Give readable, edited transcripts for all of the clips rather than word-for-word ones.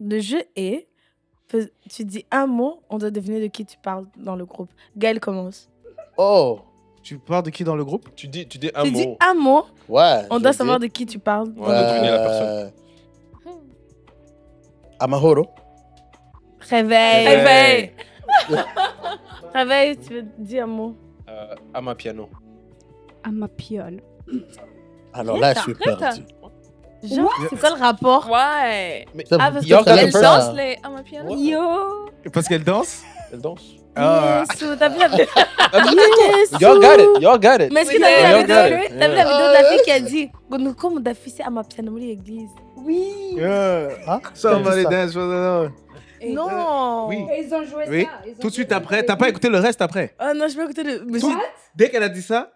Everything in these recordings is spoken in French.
le jeu est... Tu dis un mot, on doit deviner de qui tu parles dans le groupe. Gaël commence. Oh, Tu parles de qui dans le groupe? Tu dis un Tu mot. dis un mot, ouais. on doit savoir de qui tu parles. Ouais, on doit deviner la personne. Amahoro. Réveil. Réveil, tu veux dire un mot. Amapiano. Amapiano. Alors là, je suis perdu. Genre, c'est quoi le rapport? Ouais. Ah, parce Y'all que got Elle it ça. danse les Amapiano. Yo. Parce qu'elle danse? Elle danse. Ah. Yes, t'as vu la vidéo? Y'all got it. Y'all got it. Mais est-ce que Oui, t'as vu y'all la got vidéo? it. T'as vu la vidéo de la fille qui a dit comme Daffy c'est à ma piano l'église. Oui. Hein? Somebody Ça. dance for the Lord. Non. Oui. Ils ont joué Oui. ça. Ils ont Tout de suite joué après. ça. T'as pas écouté le reste après? Ah non, je vais écouter le. Mais Tout- Dès qu'elle a dit ça,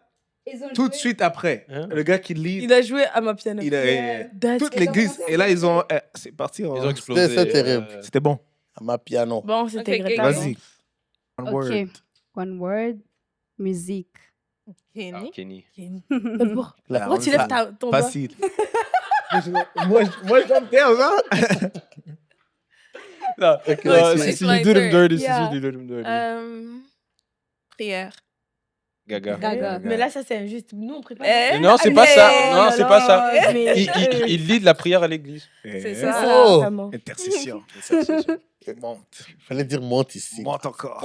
Ils ont tout de joué. suite après, Hein? le gars qui lead, il a joué à ma piano. il a That's toute it. l'église. Et là, ils ont. C'est parti. Ils ont explosé. C'est terrible. C'était bon. Amapiano. Bon, c'était Ok, Greta. Vas-y. One Ok. word. One word. Musique. Kenny. Kenny. C'est bon. Là, Pourquoi tu lèves ton doigt? Facile. moi, je dois me taire, ça. Non, Ok, non, c'est- si you do them dirty, Yeah. si you do them dirty. Prière. Gaga. Gaga. Mais là, ça c'est injuste. Nous, on prépare. Eh, Non, c'est pas ça. Non, c'est pas ça. Mais... Il lead la prière à l'église. C'est C'est ça. ça, Oh. vraiment. Intercession. Monte. Fallait dire monte ici. Monte encore.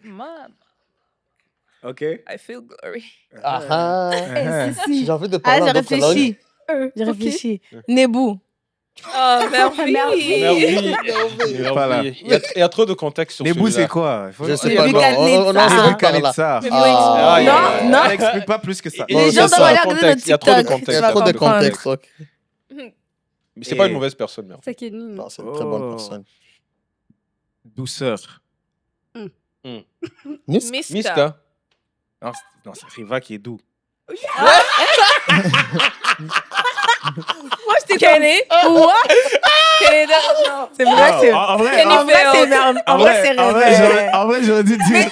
Man, OK. I feel glory. Ah ah. Si. J'ai envie de Ah, parler j'ai en d'autres langues. réfléchi. J'ai réfléchi. Nebou. Oh, merveille. Merveille. Pas là. Il y a trop de contexte sur Les bouts, celui-là. c'est quoi? Il faut- Je sais Mais pas. vu Non, qu'elle n'est on pas. en sait Vu qu'elle est de là. ça. Ah. Ah, Non, non. Elle n'explique pas plus que ça. Et- Les il y gens a doivent trop de regarder notre contexte, il y a trop de TikTok. contexte. Il y Tu a vas trop de comprendre. contexte. Ok. Mais c'est pas Et- une mauvaise personne, merde. C'est Kenny. Non, c'est une très bonne Oh. personne. Douceur. Miss. Miska. Non, c'est Riva qui est doux. Moi, je t'ai Kenny. What? Kenny, non. C'est vrai, c'est. En vrai, Kenny En vrai, c'est merde. En vrai, c'est réveil. en vrai, j'aurais dû dire.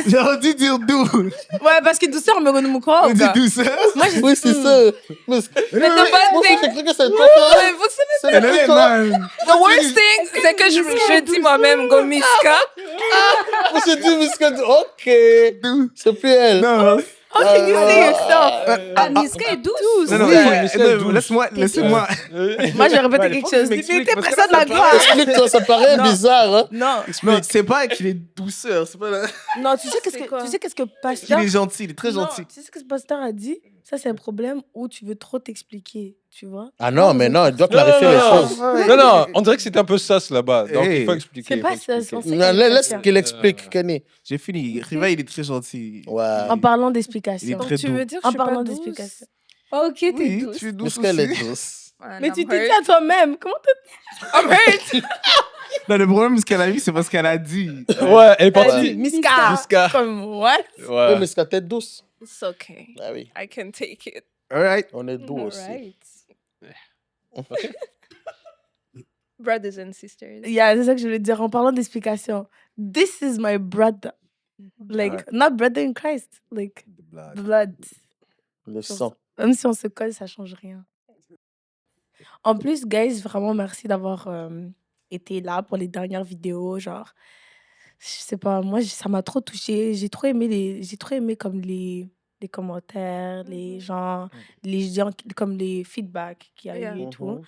J'aurais dû dire doux. Ouais, parce que douceur, on me renomme quoi? On dit douceur. Moi, j'ai Oui, c'est ça. Mais Mais the bad moi, thing, j'ai cru que c'était toi. mais vous savez, C'est Elle le est toi. man. the worst thing, c'est que je dis moi-même, go Miska. Moi, j'ai dit Miska. Ok. C'est plus elle. Non, Oh, can you see yourself? Ah, Miska est douce. non, non, Oui, non, Miska non, est douce. laissez-moi. Moi, j'ai répété Ouais, quelque faut que chose. tu m'expliques, T'es parce que personne là, la gloire. Explique-toi, ça paraît Non. bizarre. Hein? Non, Non, c'est pas qu'il est douceur, c'est pas non, tu sais qu'est-ce C'est quoi? que qu'il pasteur... est gentil, il est très Non, gentil. tu sais ce que ce pasteur a dit? Ça, c'est un problème où tu veux trop t'expliquer, tu vois? Ah non, mais non, il doit clarifier les choses. Non, non, on dirait que c'était un peu sas là-bas. Donc Hey. il faut expliquer. C'est pas il faut ça, expliquer. c'est Non, laisse qu'il explique, Kenny. J'ai fini. Riva, il est très gentil. Ouais. En parlant Il est d'explication. très Tu doux. veux dire que En je suis pas parlant douce? d'explication. Ok, t'es Oui, douce. tu es douce Miska, elle est aussi. douce. Man, Mais I'm tu t'es dit hurt. à toi-même. Comment t'as... I'm hurt. Non, le problème, c'est qu'elle a vu, c'est parce qu'elle a dit. Ouais, elle est Elle a partie. dit Miska. Miska. Comme, what? Oui, Ouais. Miska, t'es douce. It's okay. Ah oui, I can take it. All right. on est doux aussi. Alright. Brothers and sisters. Yeah, c'est ça que je voulais dire en parlant d'explication. This is my brother. Like, Ouais. not brother in Christ. Like, blood. Le sang. Même si on se colle, ça change rien. En plus, guys, vraiment merci d'avoir été là pour les dernières vidéos. Genre, je sais pas, moi, ça m'a trop touchée. J'ai trop aimé comme les commentaires, les gens comme les feedbacks qu'il y a eu Yeah. et tout.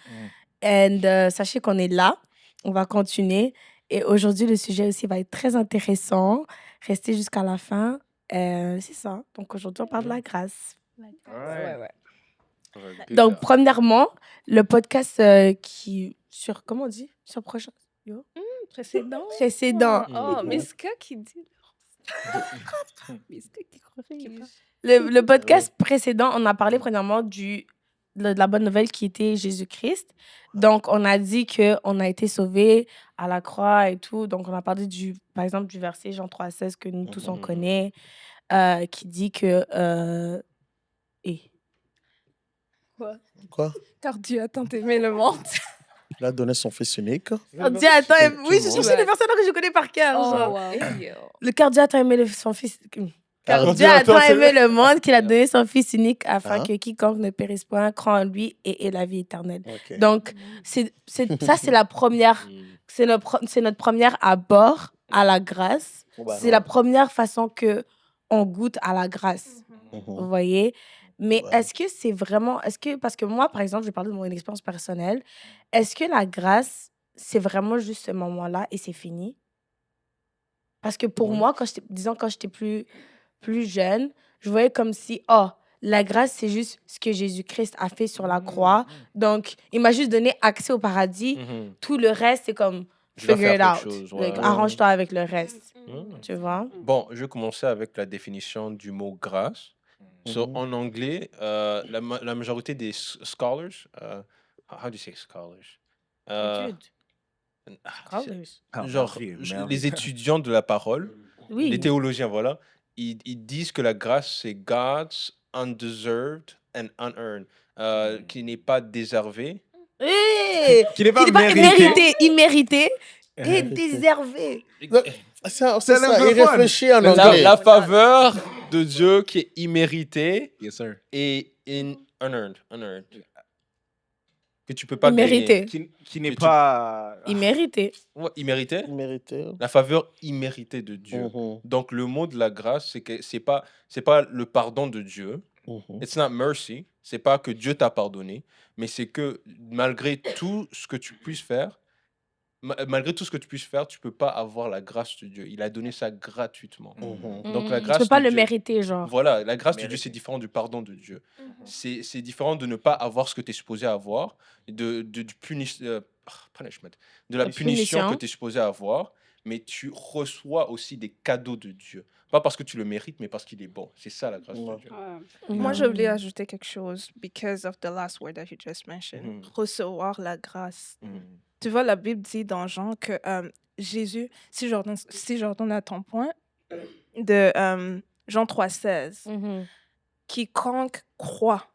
And sachez qu'on est là. On va continuer. Et aujourd'hui, le sujet aussi va être très intéressant. Restez jusqu'à la fin. C'est ça. Donc aujourd'hui, on parle de la grâce. Ouais, ouais. Donc, premièrement, le podcast sur, comment on dit? Sur prochain. Précédent. Précédent. Oh, Miska qui dit. Miska qui corrige. Le podcast précédent, on a parlé premièrement de la bonne nouvelle qui était Jésus-Christ. Donc, on a dit qu'on a été sauvés à la croix et tout. Donc, on a parlé, par exemple, du verset Jean 3,16 que nous tous on connaît, qui dit que... Quoi? Car Dieu a tant aimé le monde. Il a donné son fils unique. On dit, attends, oui, je Ouais. cherchais les personnes que je connais par cœur. Oh, genre. wow. Yo. Le cœur Dieu a tant aimé son fils. Car Alors, Dieu a attends, tant c'est aimé le monde qu'il a donné son Fils unique afin Hein? que quiconque ne périsse point croit en lui et ait la vie éternelle. Ok. Donc, ça, c'est la première, c'est notre première abord à la grâce. Bah C'est non. la première façon que on goûte à la grâce. Vous voyez? Mais Ouais. est-ce que c'est vraiment, parce que moi, par exemple, je vais parler de mon expérience personnelle, est-ce que la grâce, c'est vraiment juste ce moment-là et c'est fini? Parce que pour moi, quand j'étais plus jeune, je voyais comme si, oh, la grâce, c'est juste ce que Jésus-Christ a fait sur la croix. Donc, il m'a juste donné accès au paradis. Mhm. Tout le reste, c'est comme, Je dois figure it faire out. quelque chose, Like, ouais. arrange-toi avec le reste. Mhm. Tu vois? Bon, je vais commencer avec la définition du mot grâce. So, en anglais, la majorité des scholars, how do you say scholars? Étude. Genre, les étudiants de la parole, les Oui. théologiens, voilà, ils disent que la grâce, c'est God's undeserved and unearned, qui n'est pas déservé. Hey! Qui n'est pas Immérité et déservé. C'est un ça, peu il fun. réfléchit en La, anglais. la faveur de Dieu qui est imméritée Yes, sir. et unearned. Que tu peux pas gagner. Immérité. Qui n'est Tu- pas... Immérité. Ouais, immérité. Mérité. La faveur imméritée de Dieu. Donc le mot de la grâce, c'est que c'est pas le pardon de Dieu. It's not mercy. C'est pas que Dieu t'a pardonné, mais c'est que malgré tout ce que tu puisses faire, malgré tout ce que tu puisses faire, tu peux pas avoir la grâce de Dieu. Il a donné ça gratuitement. Donc la grâce Tu peux pas de le Dieu- mériter, genre. Voilà, la grâce de Dieu, Mérité. c'est différent du pardon de Dieu. C'est différent de ne pas avoir ce que tu es supposé avoir, punishment, de la La punition que punition. tu es supposé avoir, mais tu reçois aussi des cadeaux de Dieu. Pas parce que tu le mérites, mais parce qu'il est bon. C'est ça la grâce de Dieu. Moi, je voulais ajouter quelque chose because of the last word that you just mentioned. Recevoir la grâce. Tu vois, la Bible dit dans Jean que Jésus, si je redonne à ton point, de Jean 3,16, quiconque croit,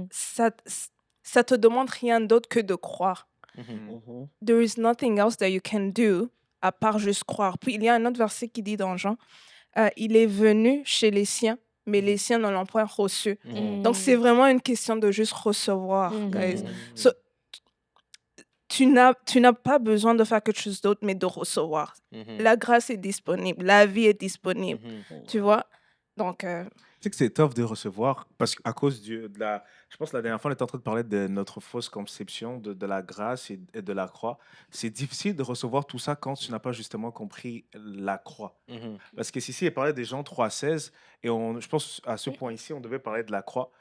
ça te demande rien d'autre que de croire. There is nothing else that you can do à part juste croire. Puis il y a un autre verset qui dit dans Jean, il est venu chez les siens, mais les siens ne l'ont point reçu. Donc c'est vraiment une question de juste recevoir, guys. So, tu n'as pas besoin de faire quelque chose d'autre, mais de recevoir. La grâce est disponible, la vie est disponible, tu vois. Donc, Tu sais que c'est tough de recevoir parce qu'à cause de la... Je pense que la dernière fois, on était en train de parler de notre fausse conception de la grâce et de la croix. C'est difficile de recevoir tout ça quand tu n'as pas justement compris la croix. Parce que ici, il parlait des gens 3,16 et je pense à ce point ici, on devait parler de la croix.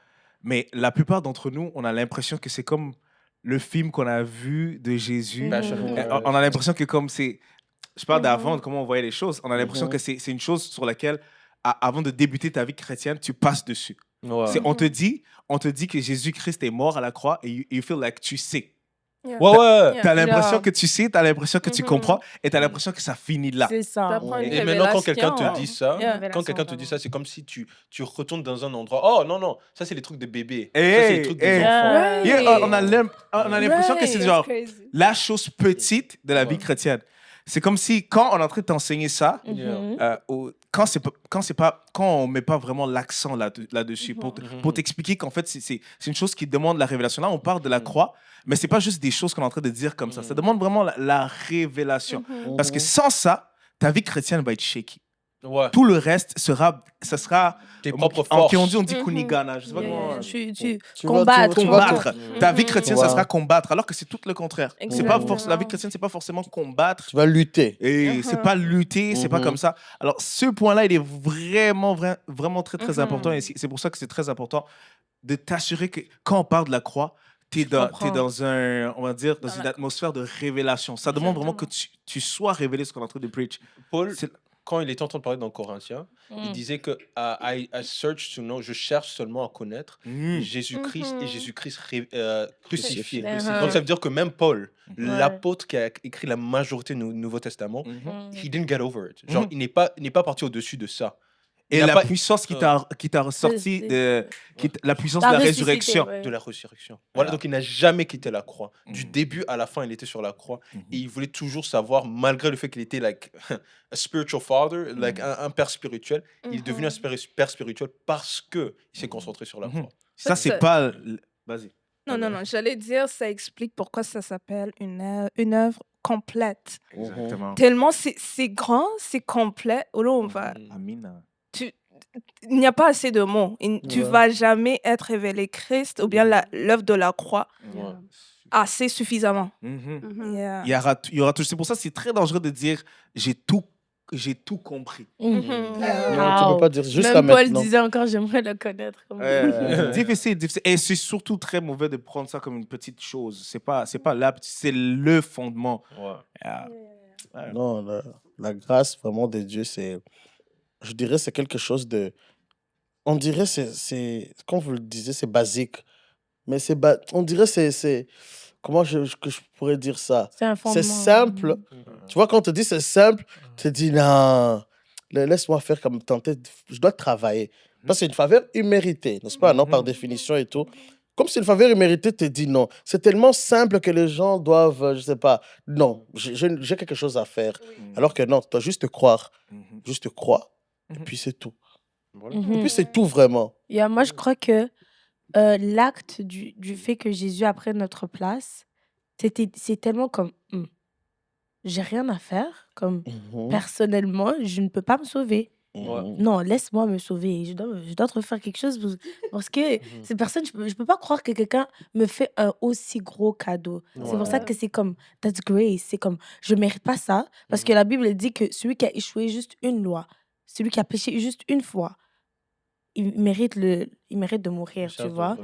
Mais la plupart d'entre nous, on a l'impression que c'est comme le film qu'on a vu de Jésus. On a l'impression que comme c'est... Je parle d'avant, de comment on voyait les choses. On a l'impression que c'est une chose sur laquelle, avant de débuter ta vie chrétienne, tu passes dessus. Ouais. On te dit que Jésus-Christ est mort à la croix et you feel like tu sais. Ouais. Tu as l'impression que tu sais, tu as l'impression que tu comprends et tu as l'impression que ça finit là. C'est ça. t'apprends une Et maintenant, quand quelqu'un révélation. te dit ça, Yeah. quand quelqu'un te dit ça, c'est comme si tu retournes dans un endroit. Oh non, ça c'est les trucs de bébé. Hey, Ça c'est les trucs des hey. enfants. Right. Yeah, on a l'impression que c'est Right. genre Crazy. la chose petite de la vie chrétienne. C'est comme si quand on est en train de t'enseigner ça, quand on met pas vraiment l'accent là-dessus pour t'expliquer qu'en fait c'est une chose qui demande la révélation. Là, on parle de la croix, mais c'est pas juste des choses qu'on est en train de dire comme ça. Ça demande vraiment la révélation. Parce que sans ça, ta vie chrétienne va être shaky. Ouais. Tout le reste sera Tes propres en forces. Kirundi, on dit kunigana. Je sais pas comment. Tu Tu combattre. vas- tu vas- Combattre. Ta vie chrétienne, ça Ouais. sera combattre, alors que c'est tout le contraire. C'est pas Exactement. la vie chrétienne, c'est pas forcément combattre. Tu vas lutter. Et c'est pas lutter, c'est pas Mhm. comme ça. Alors, ce point-là, il est vraiment très, très important. Et c'est pour ça que c'est très important de t'assurer que quand on parle de la croix, t'es dans on va dire, dans une atmosphère de révélation. Ça demande vraiment que tu sois révélé ce qu'on est en train de preach. Paul, C'est- quand il était en train de parler dans Corinthiens, il disait que I search to know, je cherche seulement à connaître Jésus-Christ et Jésus-Christ crucifié. Donc ça veut dire que même Paul, l'apôtre qui a écrit la majorité du Nouveau Testament, he didn't get over it. Genre, il n'est pas parti au-dessus de ça. Et Il y a la pas- puissance qui t'a ressorti, la puissance La de la ressuscité, résurrection. ouais. de la résurrection. Voilà, donc il n'a jamais quitté la croix. Du Mhm. début à la fin, il était sur la croix. Mhm. Et il voulait toujours savoir, malgré le fait qu'il était like a spiritual father, like un père spirituel, il est devenu un père spirituel parce que il s'est concentré sur la Mhm. croix. Ça, c'est pas... Vas-y. Non, j'allais dire, ça explique pourquoi ça s'appelle une œuvre complète. Exactement. Tellement c'est grand, c'est complet. Oh là, Amina. il n'y a pas assez de mots. Tu Ouais. vas jamais être révélé Christ ou bien l'œuvre de la croix Ouais. assez suffisamment. Mhm. Yeah. Il y aura tout. C'est pour ça que c'est très dangereux de dire j'ai tout compris. Mhm. Non, tu peux pas dire jusqu'à Même Paul maintenant. disait encore, j'aimerais le connaître. Comme Difficile. Et c'est surtout très mauvais de prendre ça comme une petite chose. C'est pas là, c'est le fondement. Ouais. Ah. Non, la grâce vraiment de Dieu, je dirais, c'est quelque chose de... On dirait, comme vous le disiez, c'est basique. Mais on dirait, comment que je pourrais dire ça? C'est un fondement. C'est simple. Tu vois, quand on te dit c'est simple, tu te dis non, laisse-moi faire comme tenter. Je dois travailler. Parce que c'est une faveur imméritée, n'est-ce pas? Non, par définition et tout. Comme c'est une faveur imméritée, tu te dis non. C'est tellement simple que les gens doivent, je sais pas, non, j'ai quelque chose à faire. Alors que non, tu dois juste te croire. Juste te croire. Et puis c'est tout. Voilà. Et puis c'est tout vraiment. Moi, je crois que l'acte du fait que Jésus a pris notre place, c'est tellement comme j'ai rien à faire, comme personnellement, je ne peux pas me sauver. Non, laisse-moi me sauver. Je dois te faire quelque chose parce que ces personnes, je peux pas croire que quelqu'un me fait un aussi gros cadeau. C'est pour ça que c'est comme that's grace. C'est comme je mérite pas ça parce que la Bible dit que celui qui a échoué juste une loi, celui qui a péché juste une fois, il mérite de mourir, tu vois.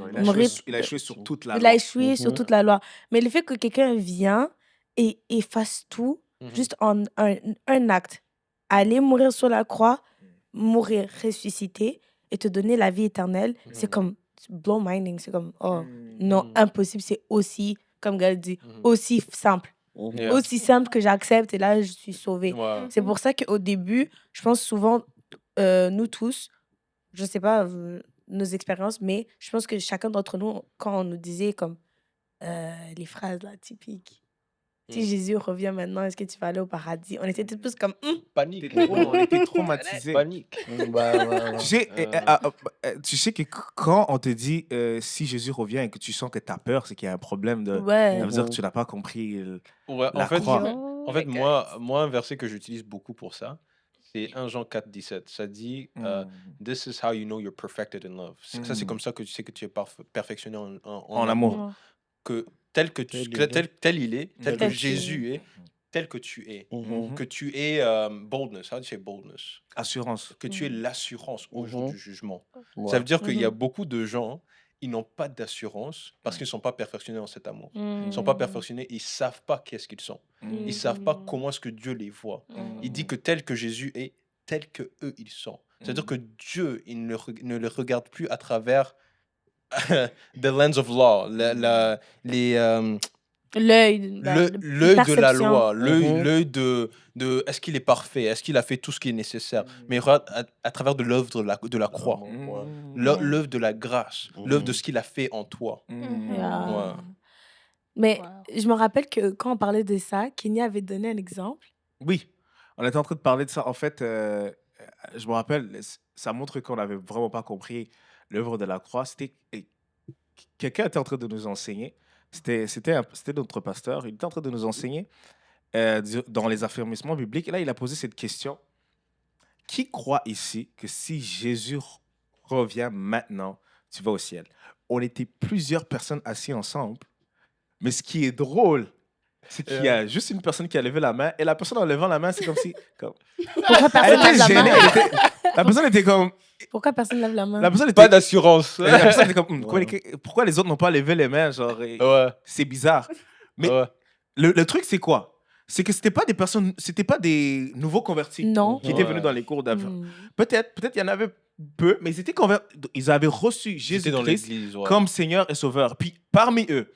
Il a échoué sur toute la Il loi. a échoué sur toute la loi. Mais le fait que quelqu'un vient et fasse tout juste en un acte, aller mourir sur la croix, mourir, ressusciter et te donner la vie éternelle, c'est comme blow minding. C'est comme, oh non, impossible. C'est aussi, comme Gal dit, aussi simple. Yeah. Aussi simple que j'accepte et là, je suis sauvée. Ouais. C'est pour ça qu'au début, je pense souvent, nous tous, je sais pas nos expériences, mais je pense que chacun d'entre nous, quand on nous disait comme les phrases là typiques, si Jésus revient maintenant, est-ce que tu vas aller au paradis? On était tous plus comme Panique. On était traumatisés. Panique. Tu sais que quand on te dit si Jésus revient et que tu sens que tu as peur, c'est qu'il y a un problème. ouais. Ça veut dire que tu n'as pas compris Ouais, la croix. en fait moi, un verset que j'utilise beaucoup pour ça, c'est 1 Jean 4,17. Ça dit This is how you know you're perfected in love. Ça, c'est comme ça que tu sais que tu es perfectionné en amour. Que tel que il est, tel que Tel Jésus est, tel que tu es. Que tu es boldness. How do you say boldness? Assurance. Que tu aies l'assurance au jour du jugement. Ouais. Ça veut dire qu'il y a beaucoup de gens, ils n'ont pas d'assurance parce qu'ils ne sont pas perfectionnés dans cet amour. Ils ne sont pas perfectionnés, ils ne savent pas qu'est-ce qu'ils sont. Ils ne savent pas comment est-ce que Dieu les voit. Il dit que tel que Jésus est, tel que eux ils sont. C'est-à-dire que Dieu, il ne le regarde plus à travers the lens of law, L'œil de la loi, l'œil de est-ce qu'il est parfait, est-ce qu'il a fait tout ce qui est nécessaire, mais il regarde à travers de l'œuvre de la croix, l'œuvre de la grâce, l'œuvre de ce qu'il a fait en toi. Yeah. Mais je me rappelle que quand on parlait de ça, Kenny avait donné un exemple. Oui, on était en train de parler de ça. En fait, je me rappelle, ça montre qu'on n'avait vraiment pas compris l'œuvre de la croix. Quelqu'un était en train de nous enseigner. C'était notre pasteur. Il était en train de nous enseigner dans les affirmations bibliques. Et là, il a posé cette question. Qui croit ici que si Jésus revient maintenant, tu vas au ciel? On était plusieurs personnes assises ensemble. Mais ce qui est drôle, c'est qu'il y a juste une personne qui a levé la main. Et la personne en levant la main, c'est comme si... Pourquoi personne lève la main? La personne était comme... Pourquoi personne lève la main? La personne était... Pas d'assurance. La personne était comme... Pourquoi les autres n'ont pas levé les mains? Genre, c'est bizarre. Mais le truc, c'est quoi? C'est que c'était pas des nouveaux convertis qui étaient venus dans les cours d'avion. Peut-être il y en avait peu, mais ils étaient convertis. Ils avaient reçu Jésus-Christ comme Seigneur et Sauveur. Puis parmi eux,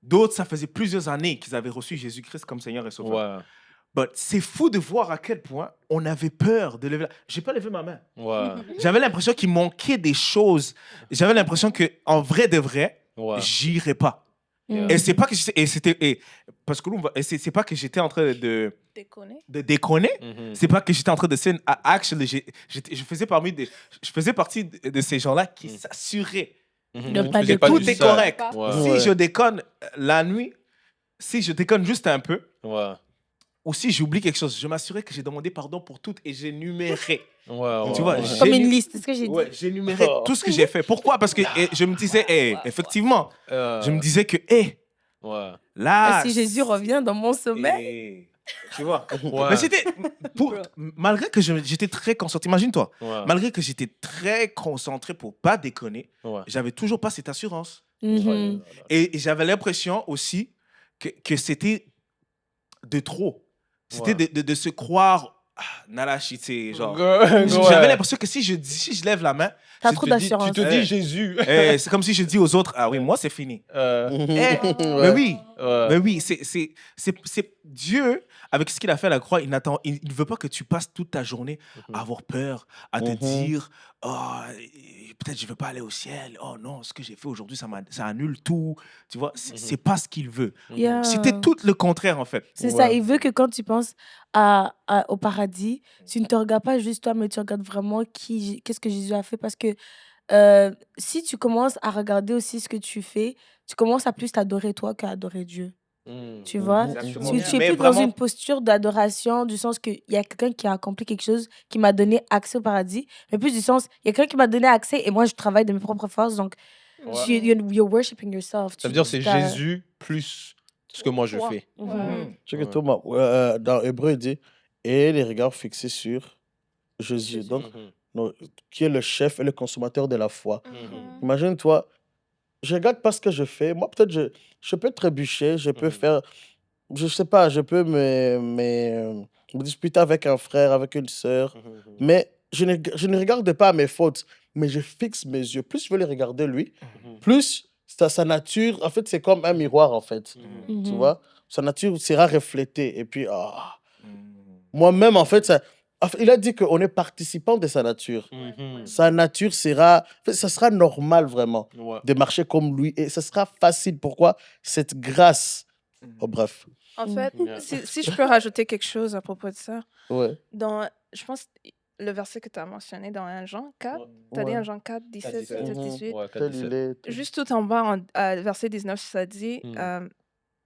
d'autres, ça faisait plusieurs années qu'ils avaient reçu Jésus-Christ comme Seigneur et Sauveur. But c'est fou de voir à quel point on avait peur de lever J'ai pas levé ma main. Ouais. J'avais l'impression qu'il manquait des choses. J'avais l'impression qu'en vrai de vrai, Ouais. j'irais pas. Mm. Et c'est pas que parce que c'est pas que j'étais en train de déconner. Mhm. C'est pas que j'étais en train de sin. Actually, je faisais partie de ces gens-là qui s'assuraient. Mhm. De Tu pas faisais déconner. Tout du est sale. correct. Ouais. Si Ouais. je déconne la nuit, si je déconne juste un peu, Ouais. ou si j'oublie quelque chose, je m'assurais que j'ai demandé pardon pour tout et j'énumérais. Ouais. Tu vois, ouais. Comme une J'ai- liste, c'est ce que j'ai dit. Ouais, j'énumérais tout ce que j'ai fait. Pourquoi? Parce que je me disais, effectivement, je me disais que, Ouais. là... Si Jésus revient dans mon sommeil. Tu vois? Ouais. Mais c'était... Malgré que j'étais très concentré, imagine-toi, Ouais. malgré que j'étais très concentré pour pas déconner, Ouais. j'avais toujours pas cette assurance. Mhm. Et j'avais l'impression aussi que c'était de trop. C'était Ouais. de se croire Nalashi, tu sais, genre. Ouais. J'avais l'impression que si je lève la main, T'as Tu trop te dis- d'assurance. Tu te Ouais. dis Jésus. c'est comme si je dis aux autres, ah oui, moi c'est fini. Mais Ouais. oui, Ouais. mais oui, c'est Dieu, avec ce qu'il a fait à la croix, il ne veut pas que tu passes toute ta journée à avoir peur, à te dire, oh, peut-être je ne veux pas aller au ciel, oh non, ce que j'ai fait aujourd'hui, ça annule tout. Tu vois, c'est pas ce qu'il veut. Yeah. C'était tout le contraire, en fait. C'est ça, il veut que quand tu penses au paradis, tu ne te regardes pas juste toi, mais tu regardes vraiment qu'est-ce que Jésus a fait. Parce que si tu commences à regarder aussi ce que tu fais, tu commences à plus t'adorer toi qu'à adorer Dieu. Tu vois? Exactement. Tu es Mais plus dans vraiment- une posture d'adoration, du sens qu'il y a quelqu'un qui a accompli quelque chose, qui m'a donné accès au paradis, mais plus du sens, il y a quelqu'un qui m'a donné accès et moi, je travaille de mes propres forces. Donc, you're worshiping yourself. Ça veut dire c'est Jésus plus ce que moi je Toi. fais. Tu sais que Thomas, dans Hébreu, il dit et les regards fixés sur Jésus. Donc, non, qui est le chef et le consommateur de la foi. Imagine-toi, je regarde pas ce que je fais. Moi, peut-être, je peux trébucher, je peux faire. Je sais pas, je peux me disputer avec un frère, avec une sœur. Mais je ne regarde pas mes fautes, mais je fixe mes yeux. Plus je veux les regarder lui, plus sa nature, en fait, c'est comme un miroir, en fait. Tu vois? Sa nature sera reflétée. Et puis, moi-même, en fait, il a dit qu'on est participant de sa nature. Sa nature sera... en fait, ça sera normal, vraiment, Ouais. de marcher comme lui. Et ça sera facile. Pourquoi? Cette grâce. Oh, bref. En fait, Yeah. si je peux rajouter quelque chose à propos de ça, Ouais. je pense, le verset que tu as mentionné dans 1 Jean 4, tu as dit Ouais. 1 Jean 4, 17, 17. 17, 18. Ouais, Tel il est. Juste tout en bas, verset 19, ça dit,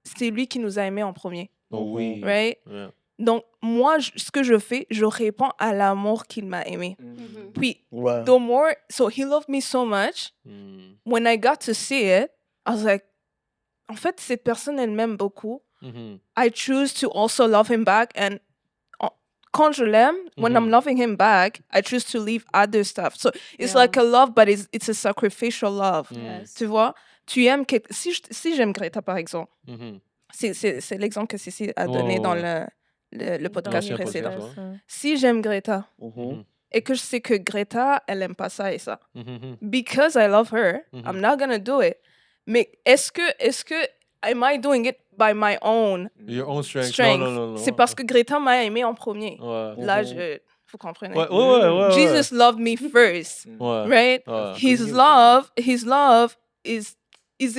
c'est lui qui nous a aimés en premier. Oh oui. Right? Yeah. Donc, moi, ce que je fais, je réponds à l'amour qu'il m'a aimé. Puis, Ouais. the more, so he loved me so much. When I got to see it, I was like, en fait, cette personne, elle m'aime beaucoup. I choose to also love him back. And quand je l'aime, when I'm loving him back, I choose to leave other stuff. So it's like a love, but it's a sacrificial love. Tu vois? Tu aimes si j'aime Greta, par exemple, c'est l'exemple que Cécile a donné dans le podcast L'ancien précédent. podcast, Si j'aime Greta et que je sais que Greta, elle aime pas ça et ça, because I love her, I'm not gonna do it. Mais est-ce que am I doing it by my own Your own strength. strength? Non. C'est parce que Greta m'a aimé en premier. Ouais. Là, vous comprenez. Ouais. Jesus loved me first, Ouais. right? Ouais. His love is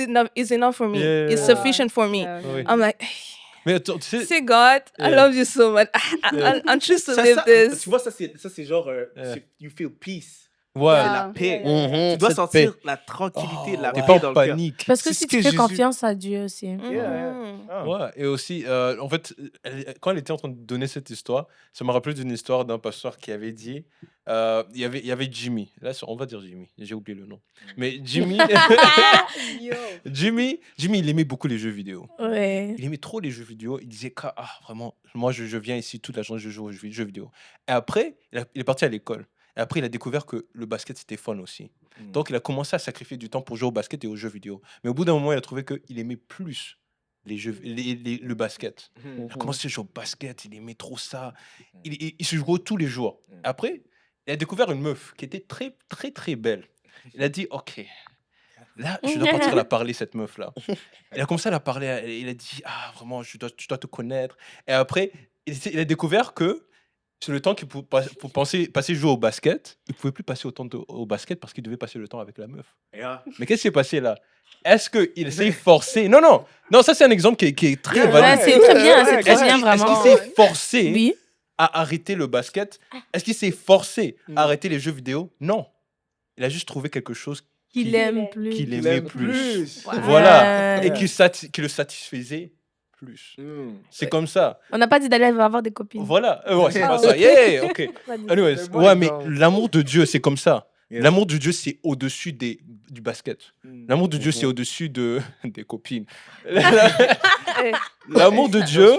enough for me. Yeah. It's sufficient for me. Oui. I'm like, Mais attends, tu sais, say God, I love you so much. I choose to live this. Tu vois, ça c'est genre, you feel peace. ouais. C'est la paix. Mhm, Tu dois cette sentir paix. la tranquillité, la T'es paix pas dans en le cœur. panique. Parce que C'est si ce tu que fais Jésus- confiance à Dieu aussi. Ouais, et aussi, en fait, quand elle était en train de donner cette histoire, ça m'a rappelé d'une histoire d'un pasteur qui avait dit, il y avait Jimmy, là on va dire Jimmy, j'ai oublié le nom, mais Jimmy, Jimmy, il aimait beaucoup les jeux vidéo. Ouais. Il aimait trop les jeux vidéo, il disait que, vraiment, moi je viens ici toute la journée, je joue aux jeux vidéo. Et après, il est parti à l'école. Et après, il a découvert que le basket, c'était fun aussi. Donc, il a commencé à sacrifier du temps pour jouer au basket et aux jeux vidéo. Mais au bout d'un moment, il a trouvé qu'il aimait plus le basket. Il a commencé à jouer au basket, il aimait trop ça. Il se jouait tous les jours. Après, il a découvert une meuf qui était très, très, très belle. Il a dit, OK, là, je dois partir la parler, cette meuf-là. Il a commencé à la parler. Il a dit, vraiment, je dois te connaître. Et après, il a découvert que sur le temps qu'il pour passer jouer au basket, il pouvait plus passer autant au basket parce qu'il devait passer le temps avec la meuf. Yeah. Mais qu'est-ce qui s'est passé là? Est-ce qu'il s'est forcé? Non, ça c'est un exemple qui est très valide. Ouais, c'est très bien, c'est ouais, très Est-ce bien, qu'il est-ce vraiment. qu'il s'est forcé Oui. à arrêter le basket? Est-ce qu'il s'est forcé à arrêter les jeux vidéo? Non. Il a juste trouvé quelque chose Qu'il aime plus. qu'il Il aimait aime plus. Ouais. Voilà. Et qui le satisfaisait plus. Mm. C'est comme ça. On n'a pas dit d'aller avoir des copines. Voilà. Ouais, c'est Ah, pas ça. ok. Yeah, ok. Pas dit. Anyways, C'est bon ouais, mais exemple. l'amour de Dieu, c'est comme ça. Yes. L'amour de Dieu, c'est au-dessus du basket. Mm. L'amour de Dieu, c'est au-dessus des copines. L'amour de Dieu,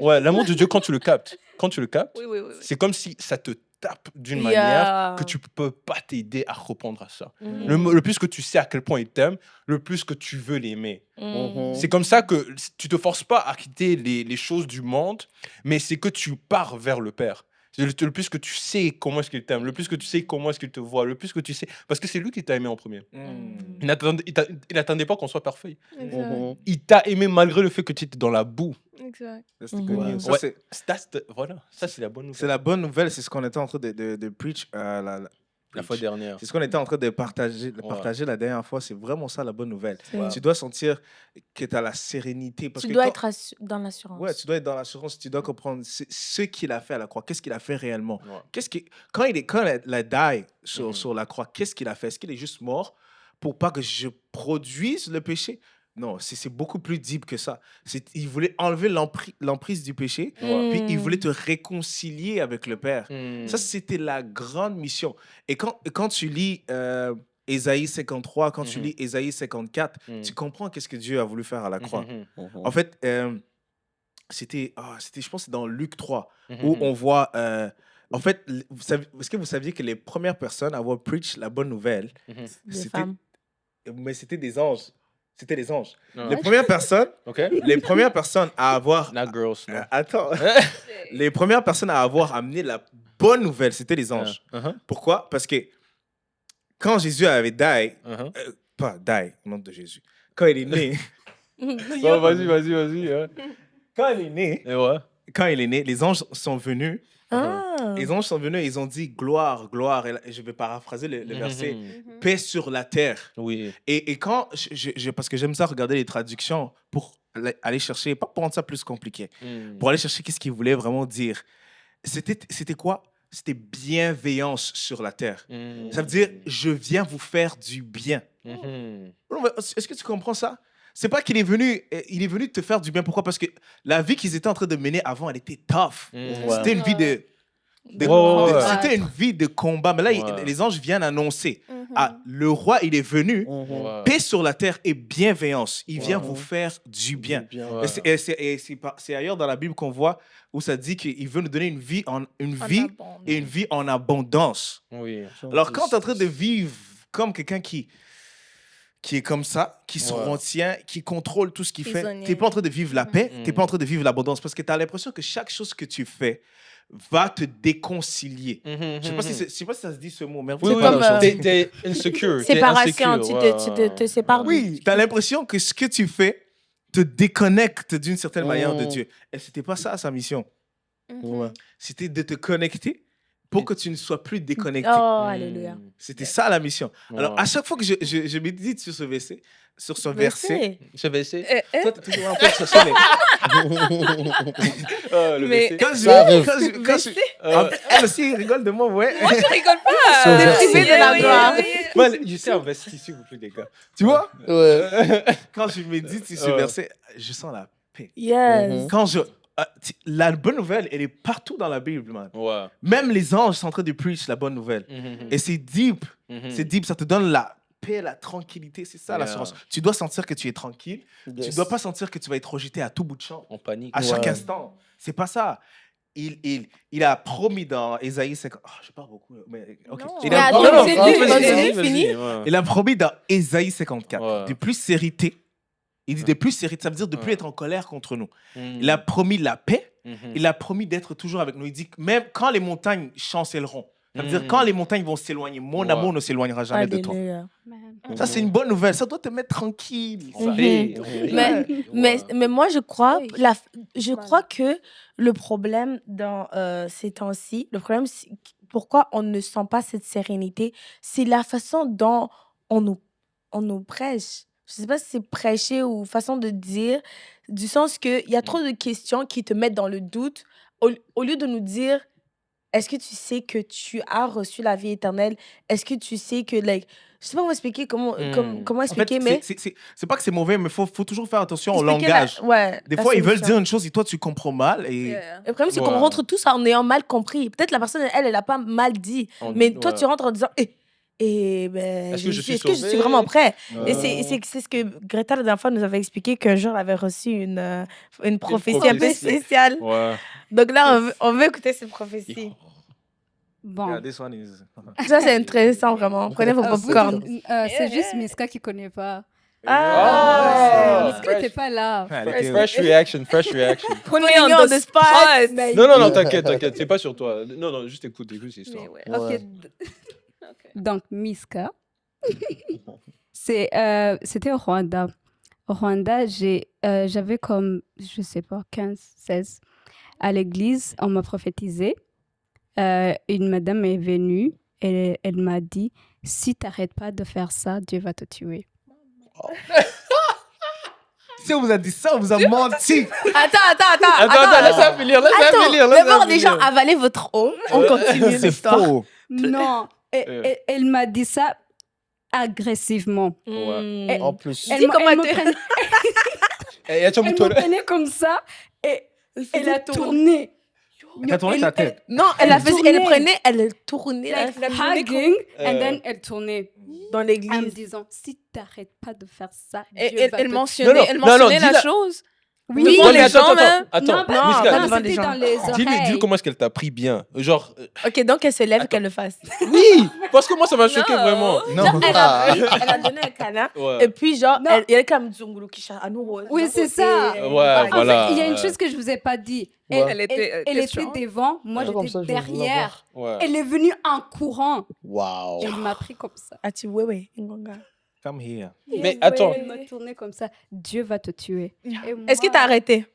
ouais, l'amour de Dieu, quand tu le captes, Oui. c'est comme si ça te tape d'une Yeah. manière que tu peux pas t'aider à répondre à ça. Mhm. Le plus que tu sais à quel point il t'aime, le plus que tu veux l'aimer. Mhm. C'est comme ça que tu te forces pas à quitter les choses du monde, mais c'est que tu pars vers le Père. C'est le plus que tu sais comment est-ce qu'il t'aime, le plus que tu sais comment est-ce qu'il te voit, le plus que tu sais... Parce que c'est lui qui t'a aimé en premier. Mm. Il n'attendait pas qu'on soit parfait. Exact. Il t'a aimé malgré le fait que tu étais dans la boue. Exact. That's the Mhm. good Ouais. news. Ça, Ouais. c'est- Voilà, ça c'est la bonne nouvelle. c'est la bonne nouvelle, c'est ce qu'on était en train de preach La fois dernière. C'est ce qu'on était en train de partager, Ouais. la dernière fois. C'est vraiment ça la bonne nouvelle. Ouais. Tu dois sentir que tu as la sérénité. Parce Tu que dois quand- être dans l'assurance. Ouais, tu dois être dans l'assurance, tu dois comprendre ce qu'il a fait à la croix, qu'est-ce qu'il a fait réellement. Ouais. Quand il a die sur, Mhm. sur la croix, qu'est-ce qu'il a fait? Est-ce qu'il est juste mort pour pas que je produise le péché? Non, c'est beaucoup plus deep que ça. Il voulait enlever l'emprise du péché, puis il voulait te réconcilier avec le Père. Ça, c'était la grande mission. Et quand tu lis Ésaïe 53, quand tu Mhm. lis Ésaïe 54, Mhm. tu comprends qu'est-ce que Dieu a voulu faire à la croix. Mhm. En fait, c'était, je pense, que c'est dans Luc 3, Mhm. où on voit... en fait, est-ce que vous saviez que les premières personnes à avoir preach la bonne nouvelle, Mhm. Des c'était femmes. mais c'était des anges. C'était des anges. Ouais. Les premières personnes, OK? les premières personnes à avoir... Not girls, no. Attends. Les premières personnes à avoir amené la bonne nouvelle, c'était les anges. Uh-huh. Pourquoi? Parce que quand Jésus avait die, Uh-huh. pas die, au nom de Jésus, quand il est né, Bon, vas-y. Hein. quand il est né, Et ouais. les anges sont venus. Ah. Les anges sont venus et ils ont dit gloire, gloire. Et je vais paraphraser le verset. Mhm. Paix sur la terre. Oui. Et quand, parce que j'aime ça regarder les traductions pour aller chercher, pas pour rendre ça plus compliqué, pour aller chercher qu'est-ce qu'il voulait vraiment dire. C'était quoi? C'était bienveillance sur la terre. Ça veut dire, je viens vous faire du bien. Mhm. Non, mais est-ce que tu comprends ça? C'est pas qu'il est venu, il est venu te faire du bien. Pourquoi? Parce que la vie qu'ils étaient en train de mener avant, elle était tough. Mhm. C'était une vie de Ouais. c'était une vie de combat. Mais là, Ouais. les anges viennent annoncer. Mhm. Ah, le roi, il est venu, Ouais. paix sur la terre et bienveillance. Il vient Ouais. vous faire du bien. Ouais. C'est ailleurs dans la Bible qu'on voit où ça dit qu'il veut nous donner une vie, et une vie en abondance. Oui. Alors, quand tu es en train de vivre comme quelqu'un qui est comme ça, qui se Ouais. retient, qui contrôle tout ce qu'il fait, Prisonnier. tu n'es pas en train de vivre la paix, Mhm. tu n'es pas en train de vivre l'abondance parce que tu as l'impression que chaque chose que tu fais va te déconcilier. Je ne sais pas si ça se dit ce mot, mais Oui, C'est comme, t'es insecure. t'es Séparation, insecure, tu te sépares. oui, tu as l'impression que ce que tu fais te déconnecte d'une certaine manière de Mhm. Dieu. Et c'était pas ça sa mission. Ouais. C'était de te connecter pour que tu ne sois plus déconnecté. Oh, alléluia. C'était ça la mission. Alors, Ouais. à chaque fois que je médite sur ce verset, Je vais essayer. toi, t'as toujours un peu sur ça, mais Le Mais- WC. quand je, Ça arrive. quand je- elle aussi rigole de moi, ouais. Moi, je rigole pas. Sur le privé de la gloire. Moi, je sais investir, s'il vous plaît, les gars. Tu vois, Ouais. quand je médite sur ce Ouais. verset, je sens la paix. Yes. Quand la bonne nouvelle, elle est partout dans la Bible, man. Ouais. Même les anges sont en train de preach la bonne nouvelle. Et c'est deep. C'est deep, ça te donne la paix, la tranquillité. C'est ça Yeah. l'assurance. Tu dois sentir que tu es tranquille. Tu Yes. dois pas sentir que tu vas être rejeté à tout bout de champ, On panique. à chaque Ouais. instant. C'est pas ça. Il a promis dans Ésaïe 50. je parle beaucoup. Mais, ok. Non. Il Mais a, attends, non, non, c'est non, lui, vas-y, vas-y, vas-y. fini. Il a promis dans Ésaïe 54 Ouais. de plus sérénité. Il dit de plus sérénité, ça veut dire de plus Ouais. être en colère contre nous. Il a promis la paix. Il a promis d'être toujours avec nous. Il dit que même quand les montagnes chancelleront, Ça veut dire quand les montagnes vont s'éloigner, mon Ouais. amour ne s'éloignera jamais de toi. Alléluia. Ça, c'est une bonne nouvelle. Ça doit te mettre tranquille. Ça. Mais moi, je crois, Oui. je crois que le problème dans ces temps-ci, le problème, c'est pourquoi on ne sent pas cette sérénité, c'est la façon dont on nous prêche. Je sais pas si c'est prêcher ou façon de dire, du sens qu'il y a trop de questions qui te mettent dans le doute, au lieu de nous dire, est-ce que tu sais que tu as reçu la vie éternelle? Est-ce que tu sais que, like, je sais pas comment expliquer, comment En expliquer, fait, mais c'est pas que c'est mauvais, mais faut toujours faire attention au expliquer langage. ouais, Des la fois, ils veulent solution. dire une chose et toi, tu comprends mal. Et Yeah. Le problème, c'est qu'on Ouais. rentre tous en ayant mal compris. Peut-être la personne, elle a pas mal dit. Mais toi, tu rentres en disant, ben, Est-ce que je suis est-ce que je suis sauvé? vraiment prêt? Ouais. Et c'est ce que Greta, la dernière fois, nous avait expliqué qu'un jour, elle avait reçu une prophétie un peu prophétie. spéciale. Ouais. Donc là, on veut écouter cette prophétie. Bon. yeah, this one is... Ça, c'est intéressant, vraiment. Prenez vos popcorn. C'est juste Miska qui connaît pas. Ah! Miska fresh. n'était pas là. Elle était- Fresh reaction, fresh reaction. Put Putting you on the spot. Mais- Non, t'inquiète, c'est pas sur toi. Non, juste écoute cette histoire. Mais ouais. Ok. Donc, Miska, c'était au Rwanda. Au Rwanda, j'avais comme, je sais pas, 15, 16. À l'église, on m'a prophétisé. Une madame est venue et elle m'a dit, si tu n'arrêtes pas de faire ça, Dieu va te tuer. Si on vous a dit ça, on vous a menti. Attends, laisse-la finir, D'abord, les gens avalaient votre eau. On continue C'est l'histoire. faux. Non, elle m'a dit ça agressivement. Ouais. En plus. Elle Dis me- comment elle me t'es- prenait- elle me prenait comme ça et elle a tourné. T'as tourné ta tête. Non, Elle elle tournait. prenait, elle tournait Like, la hugging, and then elle tournait dans en me l'église. disant, si tu n'arrêtes pas de faire ça, Et Dieu va elle te mentionnait, tuer. Non, la dis-la. chose. Oui, Devant Non, les mais gens, là. Attends, non, pas Miska, devant les c'était gens. dans les dis-lui oreilles. comment est-ce qu'elle t'a pris bien. Genre, Ok, donc elle se lève, Attends. qu'elle le fasse. oui, parce que moi, ça m'a choqué Non. vraiment. Non. Elle a pris, elle a donné un câlin. Ouais. Et puis, genre, Non. elle est comme Zungulu qui chante à nous. Oui, c'est ça. Ouais, En voilà. fait, il y a une chose que je vous ai pas dit. Ouais. Elle était elle était devant, moi C'est comme j'étais ça, je veux derrière. Ouais. Elle est venue en courant. Waouh. Elle m'a pris comme ça. Ah, tu vois, oui. Ngonga. Come here. Mais attends. Elle m'a tourné comme ça. Dieu va te tuer. Et Est-ce que moi- t'as arrêté?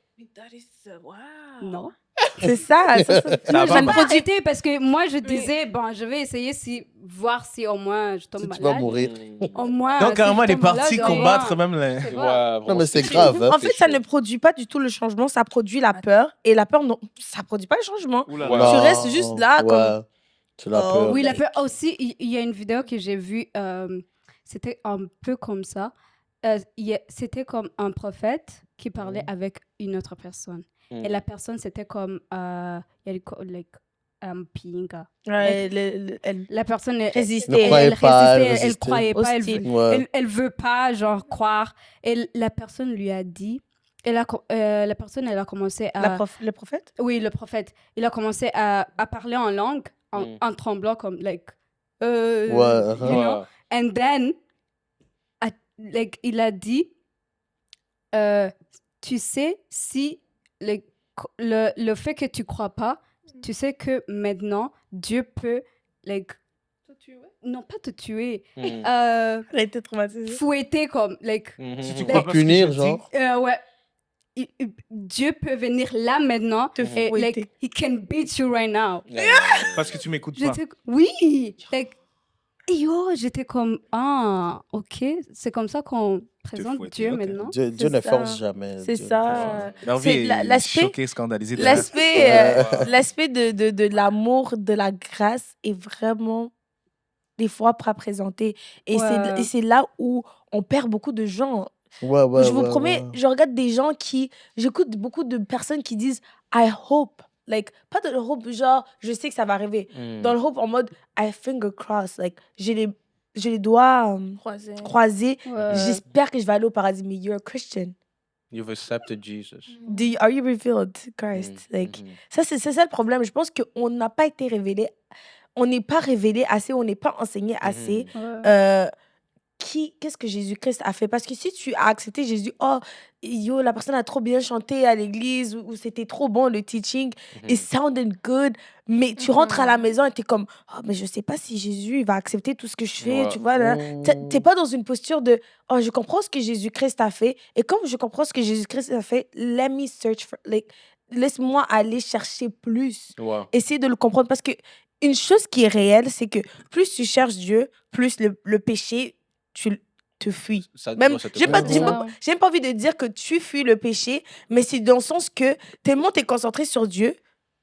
Non. C'est ça. Ça Non, va, j'ai ma- pas arrêté parce que moi je disais, bon, je vais essayer voir si au moins je tombe Si malade. tu vas mourir. Au moins, Donc, si carrément, je elle est tombe partie malade, au combattre moins, même les... c'est Ouais, bon. Non, vraiment, mais c'est grave. Hein. En fait, ça ne produit pas du tout le changement, ça produit la peur. Et la peur, non, ça produit pas le changement. Oula. Ouais. Tu restes juste là, Ouais. comme. Tu l'as Oh, peur. Oui, la peur aussi. Il y a une vidéo que j'ai vue, c'était un peu comme ça. C'était comme un prophète qui parlait avec une autre personne. Et la personne, c'était comme pinga. Ouais, elle La personne résistait. Ne croyait pas, elle elle résistait. croyait pas, Hostile. Ouais. elle veut pas genre croire. Et la personne lui a dit, la personne elle a commencé à, Le prophète? oui, le prophète, il a commencé à parler en langue, en tremblant comme like, Ouais. you know? Ouais. And then, il a dit, tu sais, si le fait que tu crois pas, tu sais que maintenant, Dieu peut, non pas te tuer, Mhm. Elle a été traumatisée. fouetter comme, Mhm. Si tu Like- crois pas ce que Punir, je dis, genre. ouais. Dieu peut venir là maintenant Te et fouetter. he can beat you right now. parce que tu m'écoutes pas. Oui, j'étais comme, ah, ok, c'est comme ça qu'on présente fouettes, Dieu ok. maintenant. Dieu C'est ne ça. force jamais. C'est Dieu ne ça. Merveille C'est est l'aspect- choquée, scandalisée. de la- L'aspect de l'amour, de la grâce est vraiment des fois pas présenté. Et Ouais. c'est là où on perd beaucoup de gens. Ouais, ouais, Je vous ouais, promets, ouais. je regarde des gens j'écoute beaucoup de personnes qui disent I hope. Like, pas de hope, genre, je sais que ça va arriver. Mhm. Dans le hope, en mode I finger cross. Like, j'ai les doigts croisés. Ouais. J'espère que je vais aller au paradis. Mais you're a Christian. You've accepted Jesus. Are you revealed Christ? Like, Mhm. c'est ça le problème. Je pense qu'on n'a pas été révélé. On n'est pas révélé assez, on n'est pas enseigné assez. Mhm. Ouais. qu'est-ce que Jésus-Christ a fait? Parce que si tu as accepté Jésus, oh, yo, la personne a trop bien chanté à l'église, ou c'était trop bon le teaching, it sounded good, mais tu rentres à la maison et t'es comme, oh, mais je sais pas si Jésus il va accepter tout ce que je fais, Ouais. tu vois, là. T'es pas dans une posture de, oh, je comprends ce que Jésus-Christ a fait, et comme je comprends ce que Jésus-Christ a fait, let me search for, like, laisse-moi aller chercher plus, Ouais. essayer de le comprendre, parce que une chose qui est réelle, c'est que plus tu cherches Dieu, plus le péché, tu te fuis. Même, Ça te j'ai pas, prend. j'ai Ouais. pas, j'ai même pas envie de dire que tu fuis le péché, mais c'est dans le sens que tellement tu es concentré sur Dieu,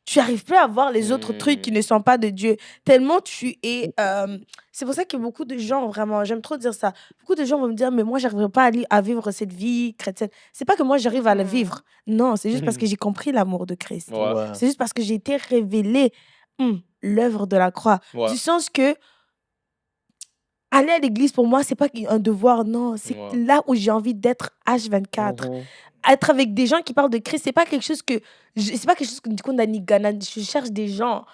tu n'arrives plus à voir les autres trucs qui ne sont pas de Dieu. Tellement tu es... c'est pour ça que beaucoup de gens, vraiment, j'aime trop dire ça, beaucoup de gens vont me dire, mais moi, j'arriverai pas à vivre cette vie chrétienne. C'est pas que moi, j'arrive à la vivre. Non, c'est juste parce que j'ai compris l'amour de Christ. Ouais. Ouais. C'est juste parce que j'ai été révélée l'œuvre de la croix. Ouais. Du sens que aller à l'église, pour moi, c'est pas un devoir, non. C'est Ouais. là où j'ai envie d'être H24. Être avec des gens qui parlent de Christ, c'est pas quelque chose que... C'est pas quelque chose qu'on a ni Ghana. Je cherche des gens,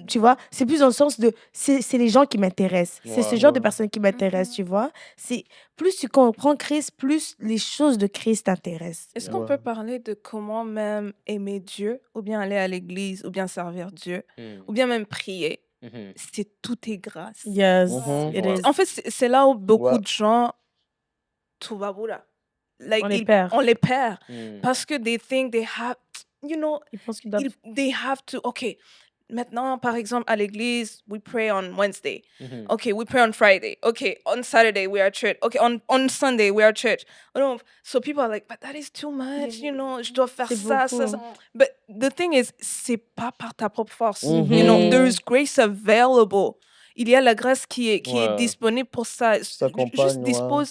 tu vois. C'est plus dans le sens de... C'est les gens qui m'intéressent. C'est ce Ouais, genre de ouais. personnes qui m'intéressent, tu vois. C'est plus tu comprends Christ, plus les choses de Christ t'intéressent. Est-ce qu'on Ouais. peut parler de comment même aimer Dieu, ou bien aller à l'église, ou bien servir Dieu, ou bien même prier? C'est tout est grâce. Yes, Mhm. it Ouais. is. En fait, c'est là où beaucoup Ouais. de gens, tout va boula. Like, On les perd. on les perd. Parce que they think they have, you know, Ils pensent qu'ils doivent... they have to, okay, maintenant, par exemple, à l'église, we pray on Wednesday. Okay, we pray on Friday. Okay, on Saturday, we are at church. Okay, on Sunday, we are at church. So people are like, but that is too much, you know, je dois faire C'est ça, ça, ça. beaucoup. But the thing is, c'est pas par ta propre force. You know, there is grace available. Il y a la grâce qui est Ouais. disponible pour ça. T'accompagne, Juste ouais.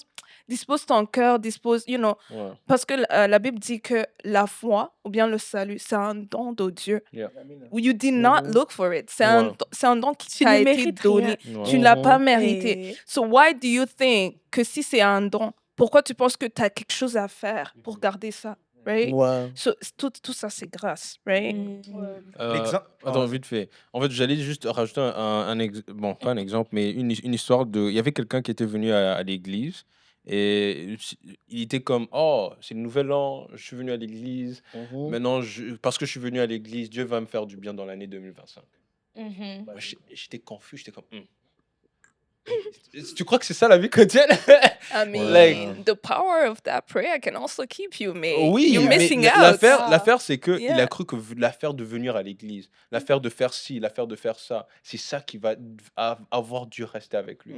dispose ton cœur, you know. Ouais. Parce que la Bible dit que la foi, ou bien le salut, c'est un don de Dieu. Yeah. You did not look for it. C'est Ouais. un don qui Tu t'a ne été mérites donné. rien. Ouais. Tu ne l'as pas mérité. Et- So why do you think que si c'est un don, pourquoi tu penses que tu as quelque chose à faire pour garder ça? Right? Ouais. So, tout ça, c'est grâce, right? L'exemple- Attends, vite fait. En fait, j'allais juste rajouter bon, pas un exemple, mais une histoire de. Il y avait quelqu'un qui était venu à l'église et il était comme, oh, c'est le nouvel an, je suis venu à l'église. Maintenant, parce que je suis venu à l'église, Dieu va me faire du bien dans l'année 2025. Moi, j'étais confus, j'étais comme, tu crois que c'est ça la vie chrétienne? I mean, Like- the power of that prayer can also keep you, mais Oui, you're mais missing out. l'affaire, c'est que il Yeah. a cru que l'affaire de venir à l'église, l'affaire de faire ci, l'affaire de faire ça, c'est ça qui va avoir dû rester avec lui.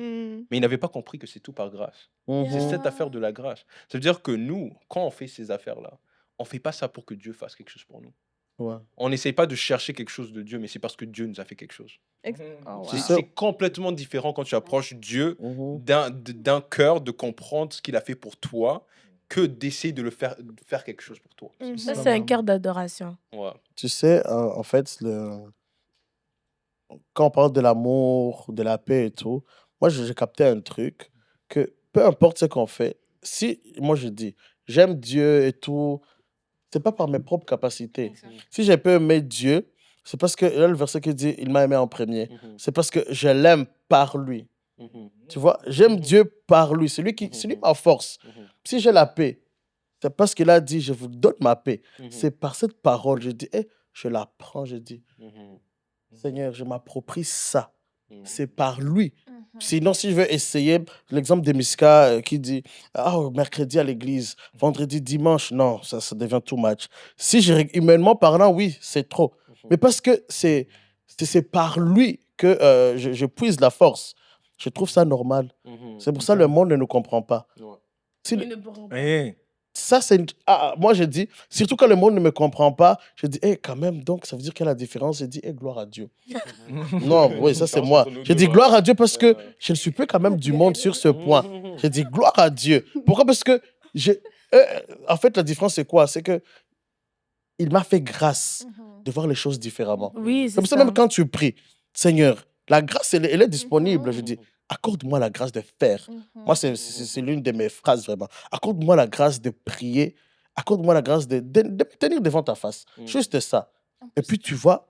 Mais il n'avait pas compris que c'est tout par grâce. C'est cette affaire de la grâce. Ça veut dire que nous, quand on fait ces affaires-là, on fait pas ça pour que Dieu fasse quelque chose pour nous. Ouais. On n'essaye pas de chercher quelque chose de Dieu, mais c'est parce que Dieu nous a fait quelque chose. Oh, wow. C'est ça. C'est complètement différent quand tu approches Dieu Mhm. d'un cœur, de comprendre ce qu'il a fait pour toi, que d'essayer de de faire quelque chose pour toi. Ça, c'est un cœur d'adoration. Ouais. Tu sais, en fait, quand on parle de l'amour, de la paix et tout, moi, j'ai capté un truc que peu importe ce qu'on fait, si, moi, je dis, j'aime Dieu et tout, c'est pas par mes propres capacités. Si j'ai peu aimé Dieu, c'est parce que, là, le verset qui dit, il m'a aimé en premier, c'est parce que je l'aime par lui. Tu vois, j'aime Dieu par lui. C'est lui ma force. Si j'ai la paix, c'est parce qu'il a dit, je vous donne ma paix. C'est par cette parole, je dis, je la prends, je dis, Seigneur, je m'approprie ça. C'est par lui. Sinon, si je veux essayer, l'exemple de Miska qui dit, mercredi à l'église, vendredi, dimanche, non, ça devient too much. Si humainement parlant, oui, c'est trop. Mais parce que c'est par lui que je puise la force. Je trouve ça normal. C'est pour ça que le monde ne nous comprend pas. Si le- Ça, c'est moi, je dis, surtout quand le monde ne me comprend pas, je dis, quand même, donc, ça veut dire quelle est la différence? Je dis, gloire à Dieu. Non, oui, ça, c'est moi. Je dis, gloire à Dieu parce que je ne suis plus quand même du monde sur ce point. Je dis, gloire à Dieu. Pourquoi? Parce que, en fait, la différence, c'est quoi? C'est que il m'a fait grâce de voir les choses différemment. Oui, C'est pour ça, même quand tu pries, Seigneur, la grâce, elle est disponible. Je dis, accorde-moi la grâce de faire. Moi, c'est l'une de mes phrases, vraiment. Accorde-moi la grâce de prier. Accorde-moi la grâce de me tenir devant ta face. Juste ça. Et puis, tu vois,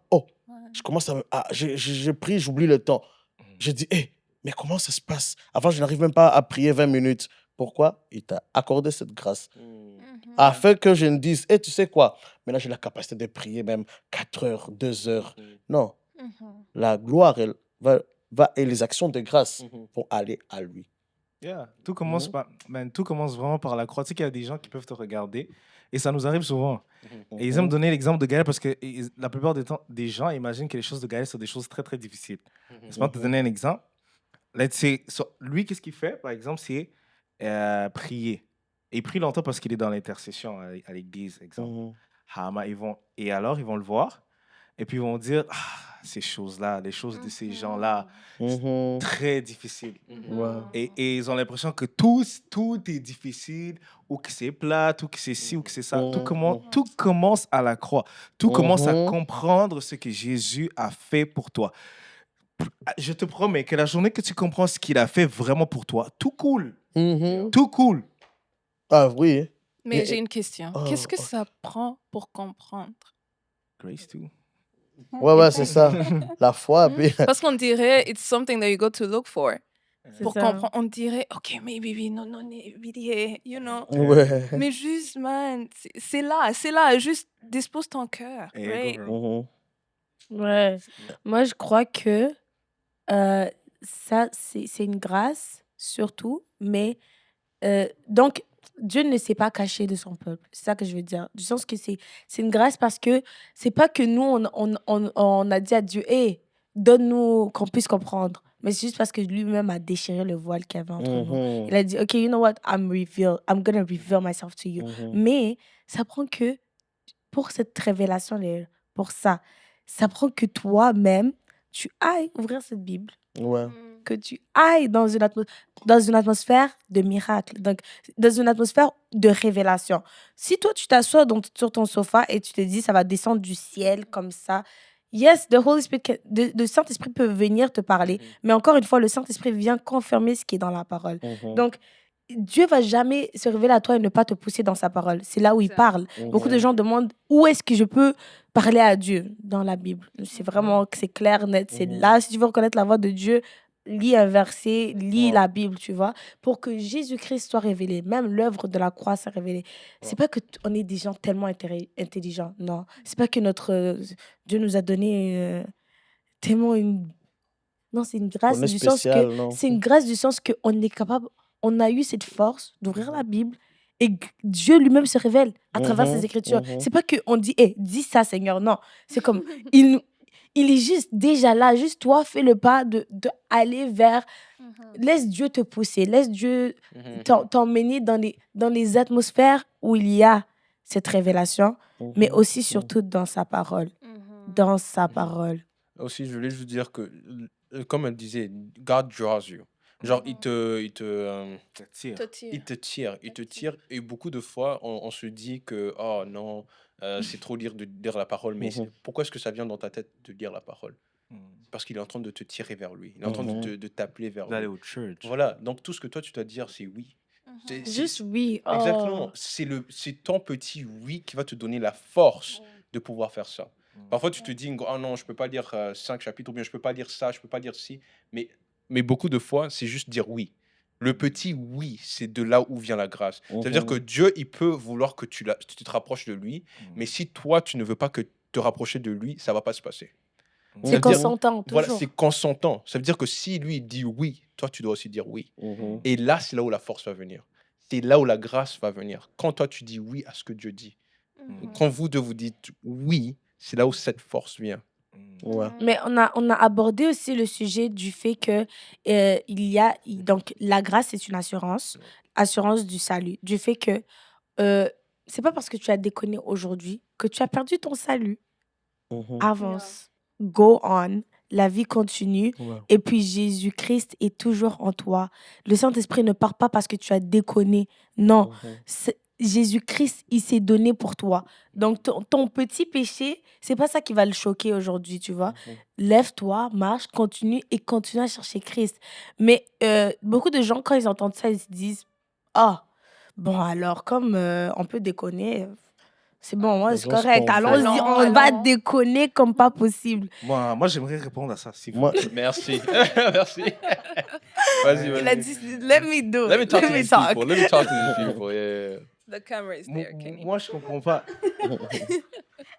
je commence je prie, j'oublie le temps. Je dis, Mais comment ça se passe? Avant, je n'arrive même pas à prier 20 minutes. Pourquoi? Il t'a accordé cette grâce. Afin que je ne dise, tu sais quoi? Maintenant, j'ai la capacité de prier même 4 heures, 2 heures. Non. La gloire, elle va et les actions de grâce vont aller à lui. Yeah. Tout commence tout commence vraiment par la croix. Tu sais qu'il y a des gens qui peuvent te regarder et ça nous arrive souvent. Et ils aiment donner l'exemple de Gaël parce que la plupart des gens imaginent que les choses de Gaël sont des choses très très difficiles. Laisse-moi te donner un exemple. Let's say, lui, qu'est-ce qu'il fait, par exemple, c'est prier. Et il prie longtemps parce qu'il est dans l'intercession à l'église, exemple. Et alors, ils vont le voir et puis ils vont dire, ces choses-là, les choses de ces gens-là, c'est très difficile. Et ils ont l'impression que tout est difficile, ou que c'est plate, ou que c'est ci, ou que c'est ça. Tout commence à la croix. Tout commence à comprendre ce que Jésus a fait pour toi. Je te promets que la journée que tu comprends ce qu'il a fait vraiment pour toi, tout coule. Tout coule. Ah oui. Mais j'ai une question. Qu'est-ce que ça prend pour comprendre? Grace too. Ouais, c'est ça. La foi. Puis... Parce qu'on dirait, it's something that you go to look for. Pour ça. comprendre, on dirait, OK, maybe we no, you know. Ouais. Mais juste, man, c'est là, juste dispose ton cœur. Right? Ouais. Moi, je crois que ça, c'est une grâce, surtout, mais donc, Dieu ne s'est pas caché de son peuple. C'est ça que je veux dire. Du sens que c'est une grâce parce que c'est pas que nous, on a dit à Dieu, hey, donne-nous qu'on puisse comprendre. Mais c'est juste parce que lui-même a déchiré le voile qu'il y avait entre nous. Il a dit, OK, you know what, I'm gonna reveal myself to you. Mais ça prend que, pour cette révélation, pour ça prend que toi-même, tu ailles ouvrir cette Bible. Ouais. Que tu ailles dans une atmosphère de miracle, donc dans une atmosphère de révélation. Si toi, tu t'assois sur ton sofa et tu te dis, ça va descendre du ciel comme ça, yes, the Holy Spirit, le Saint-Esprit peut venir te parler, mais encore une fois, le Saint-Esprit vient confirmer ce qui est dans la parole. Donc, Dieu va jamais se révéler à toi et ne pas te pousser dans sa parole. C'est là où il parle. Beaucoup de gens demandent où est-ce que je peux parler à Dieu dans la Bible. C'est vraiment, c'est clair, net. C'est là, si tu veux reconnaître la voix de Dieu, lis un verset, lis la Bible, tu vois, pour que Jésus-Christ soit révélé. Même l'œuvre de la croix soit révélée. C'est pas que on est des gens tellement intelligents, non. C'est pas que notre Dieu nous a donné tellement une... Non, c'est une grâce du sens que... C'est une grâce du sens qu'on est capable... On a eu cette force d'ouvrir la Bible et Dieu lui-même se révèle à travers ses écritures. C'est pas qu'on dit, hey, dis ça, Seigneur. Non, c'est comme... Il est juste déjà là. Juste toi, fais le pas de aller vers... Laisse Dieu te pousser. Laisse Dieu t'emmener dans les atmosphères où il y a cette révélation, mais aussi, surtout, dans sa parole. Dans sa parole. Aussi, je voulais juste dire que, comme elle disait, God draws you. Genre, il te tire. Et beaucoup de fois, on se dit que, oh non, c'est trop lire de lire la parole. Mais pourquoi est-ce que ça vient dans ta tête de lire la parole? Parce qu'il est en train de te tirer vers lui. Il est en train de t'appeler vers D'aller lui. au church. Voilà. Donc, tout ce que toi, tu dois dire, c'est oui. Juste oui. Exactement. C'est ton petit oui qui va te donner la force de pouvoir faire ça. Parfois, tu te dis, oh non, je peux pas lire 5 chapitres, ou bien je peux pas lire ça, je peux pas lire ci. Mais beaucoup de fois, c'est juste dire oui. Le petit oui, c'est de là où vient la grâce. Ça veut dire que Dieu, il peut vouloir que tu te rapproches de lui, mais si toi, tu ne veux pas que te rapprocher de lui, ça va pas se passer. C'est consentant, toujours. Voilà, c'est consentant. Ça veut dire que si lui il dit oui, toi, tu dois aussi dire oui. Et là, c'est là où la force va venir. C'est là où la grâce va venir. Quand toi, tu dis oui à ce que Dieu dit. Quand vous deux vous dites oui, c'est là où cette force vient. Ouais. Mais on a abordé aussi le sujet du fait que donc la grâce, c'est une assurance du salut. Du fait que c'est pas parce que tu as déconné aujourd'hui que tu as perdu ton salut. Avance. Go on. La vie continue. Ouais. Et puis Jésus-Christ est toujours en toi. Le Saint-Esprit ne part pas parce que tu as déconné. Non. Jésus-Christ, il s'est donné pour toi. Donc, ton petit péché, c'est pas ça qui va le choquer aujourd'hui, tu vois. Lève-toi, marche, continue à chercher Christ. Mais beaucoup de gens, quand ils entendent ça, ils se disent, bon, alors, comme on peut déconner, C'est bon, moi, Les c'est gens se correct. confondent. Allons-y, on va déconner comme pas possible. Moi, j'aimerais répondre à ça. Si vous... Moi, Merci. Merci. Vas-y, Il a vas-y. dit, let me do Let me it. talk to Let me these talk. people. Let me talk to these people. Yeah. The camera is there, Kenny. Moi, je comprends pas.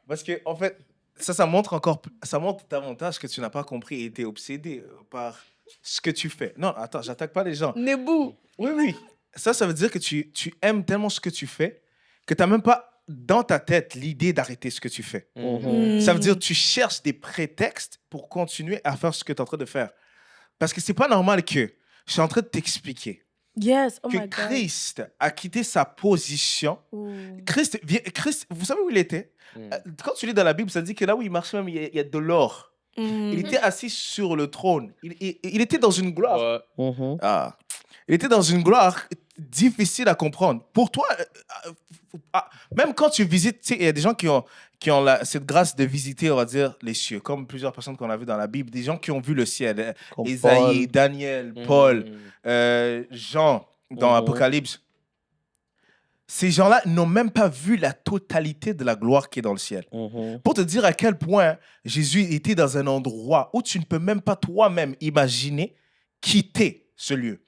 Parce que, en fait, ça montre encore, ça montre davantage que tu n'as pas compris et tu es obsédé par ce que tu fais. Non, attends, j'attaque pas les gens. Nebou. Oui. Ça veut dire que tu aimes tellement ce que tu fais que tu n'as même pas dans ta tête l'idée d'arrêter ce que tu fais. Ça veut dire que tu cherches des prétextes pour continuer à faire ce que tu es en train de faire. Parce que c'est pas normal que je suis en train de t'expliquer Yes, oh que my God. Christ a quitté sa position. Christ, vous savez où il était? Quand tu lis dans la Bible, ça dit que là où il marchait même, il y a de l'or. Il était assis sur le trône. Il était dans une gloire. Ouais. Il était dans une gloire difficile à comprendre. Pour toi, même quand tu visites, tu sais, il y a des gens qui ont cette grâce de visiter, on va dire, les cieux, comme plusieurs personnes qu'on a vues dans la Bible, des gens qui ont vu le ciel. Comme Isaïe, Paul. Daniel, Paul, Jean, dans Apocalypse. Ces gens-là n'ont même pas vu la totalité de la gloire qui est dans le ciel. Pour te dire à quel point Jésus était dans un endroit où tu ne peux même pas toi-même imaginer quitter ce lieu.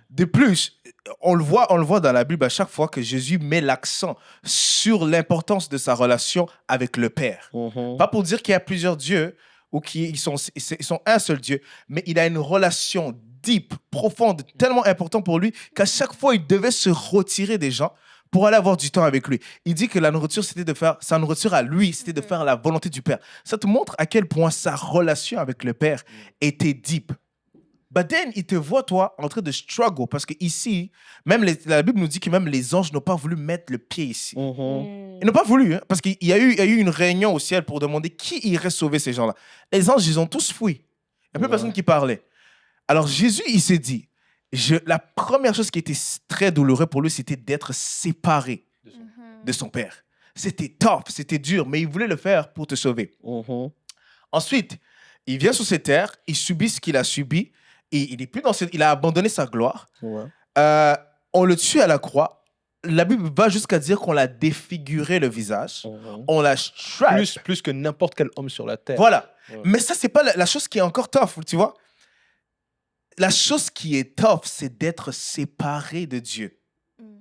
De plus, on le voit dans la Bible à chaque fois que Jésus met l'accent sur l'importance de sa relation avec le Père. Pas pour dire qu'il y a plusieurs dieux ou qu'ils sont un seul Dieu, mais il a une relation deep, profonde, tellement importante pour lui qu'à chaque fois, il devait se retirer des gens pour aller avoir du temps avec lui. Il dit que la nourriture, c'était de faire sa nourriture à lui, c'était de faire la volonté du Père. Ça te montre à quel point sa relation avec le Père était deep. But then, il te voit, toi, en train de struggle. Parce que ici, même la Bible nous dit que même les anges n'ont pas voulu mettre le pied ici. Ils n'ont pas voulu, hein, parce qu'il y a eu une réunion au ciel pour demander qui irait sauver ces gens-là. Les anges, ils ont tous fui. Il n'y a plus personne qui parlait. Alors Jésus, il s'est dit, la première chose qui était très douloureuse pour lui, c'était d'être séparé de son Père. C'était tough, c'était dur, mais il voulait le faire pour te sauver. Ensuite, il vient sur cette terre, il subit ce qu'il a subi, et il a abandonné sa gloire. On le tue à la croix. La Bible va jusqu'à dire qu'on l'a défiguré le visage. On l'a stripe. Plus que n'importe quel homme sur la terre. Voilà. Mais ça, c'est pas la chose qui est encore tough, tu vois. La chose qui est tough, c'est d'être séparé de Dieu.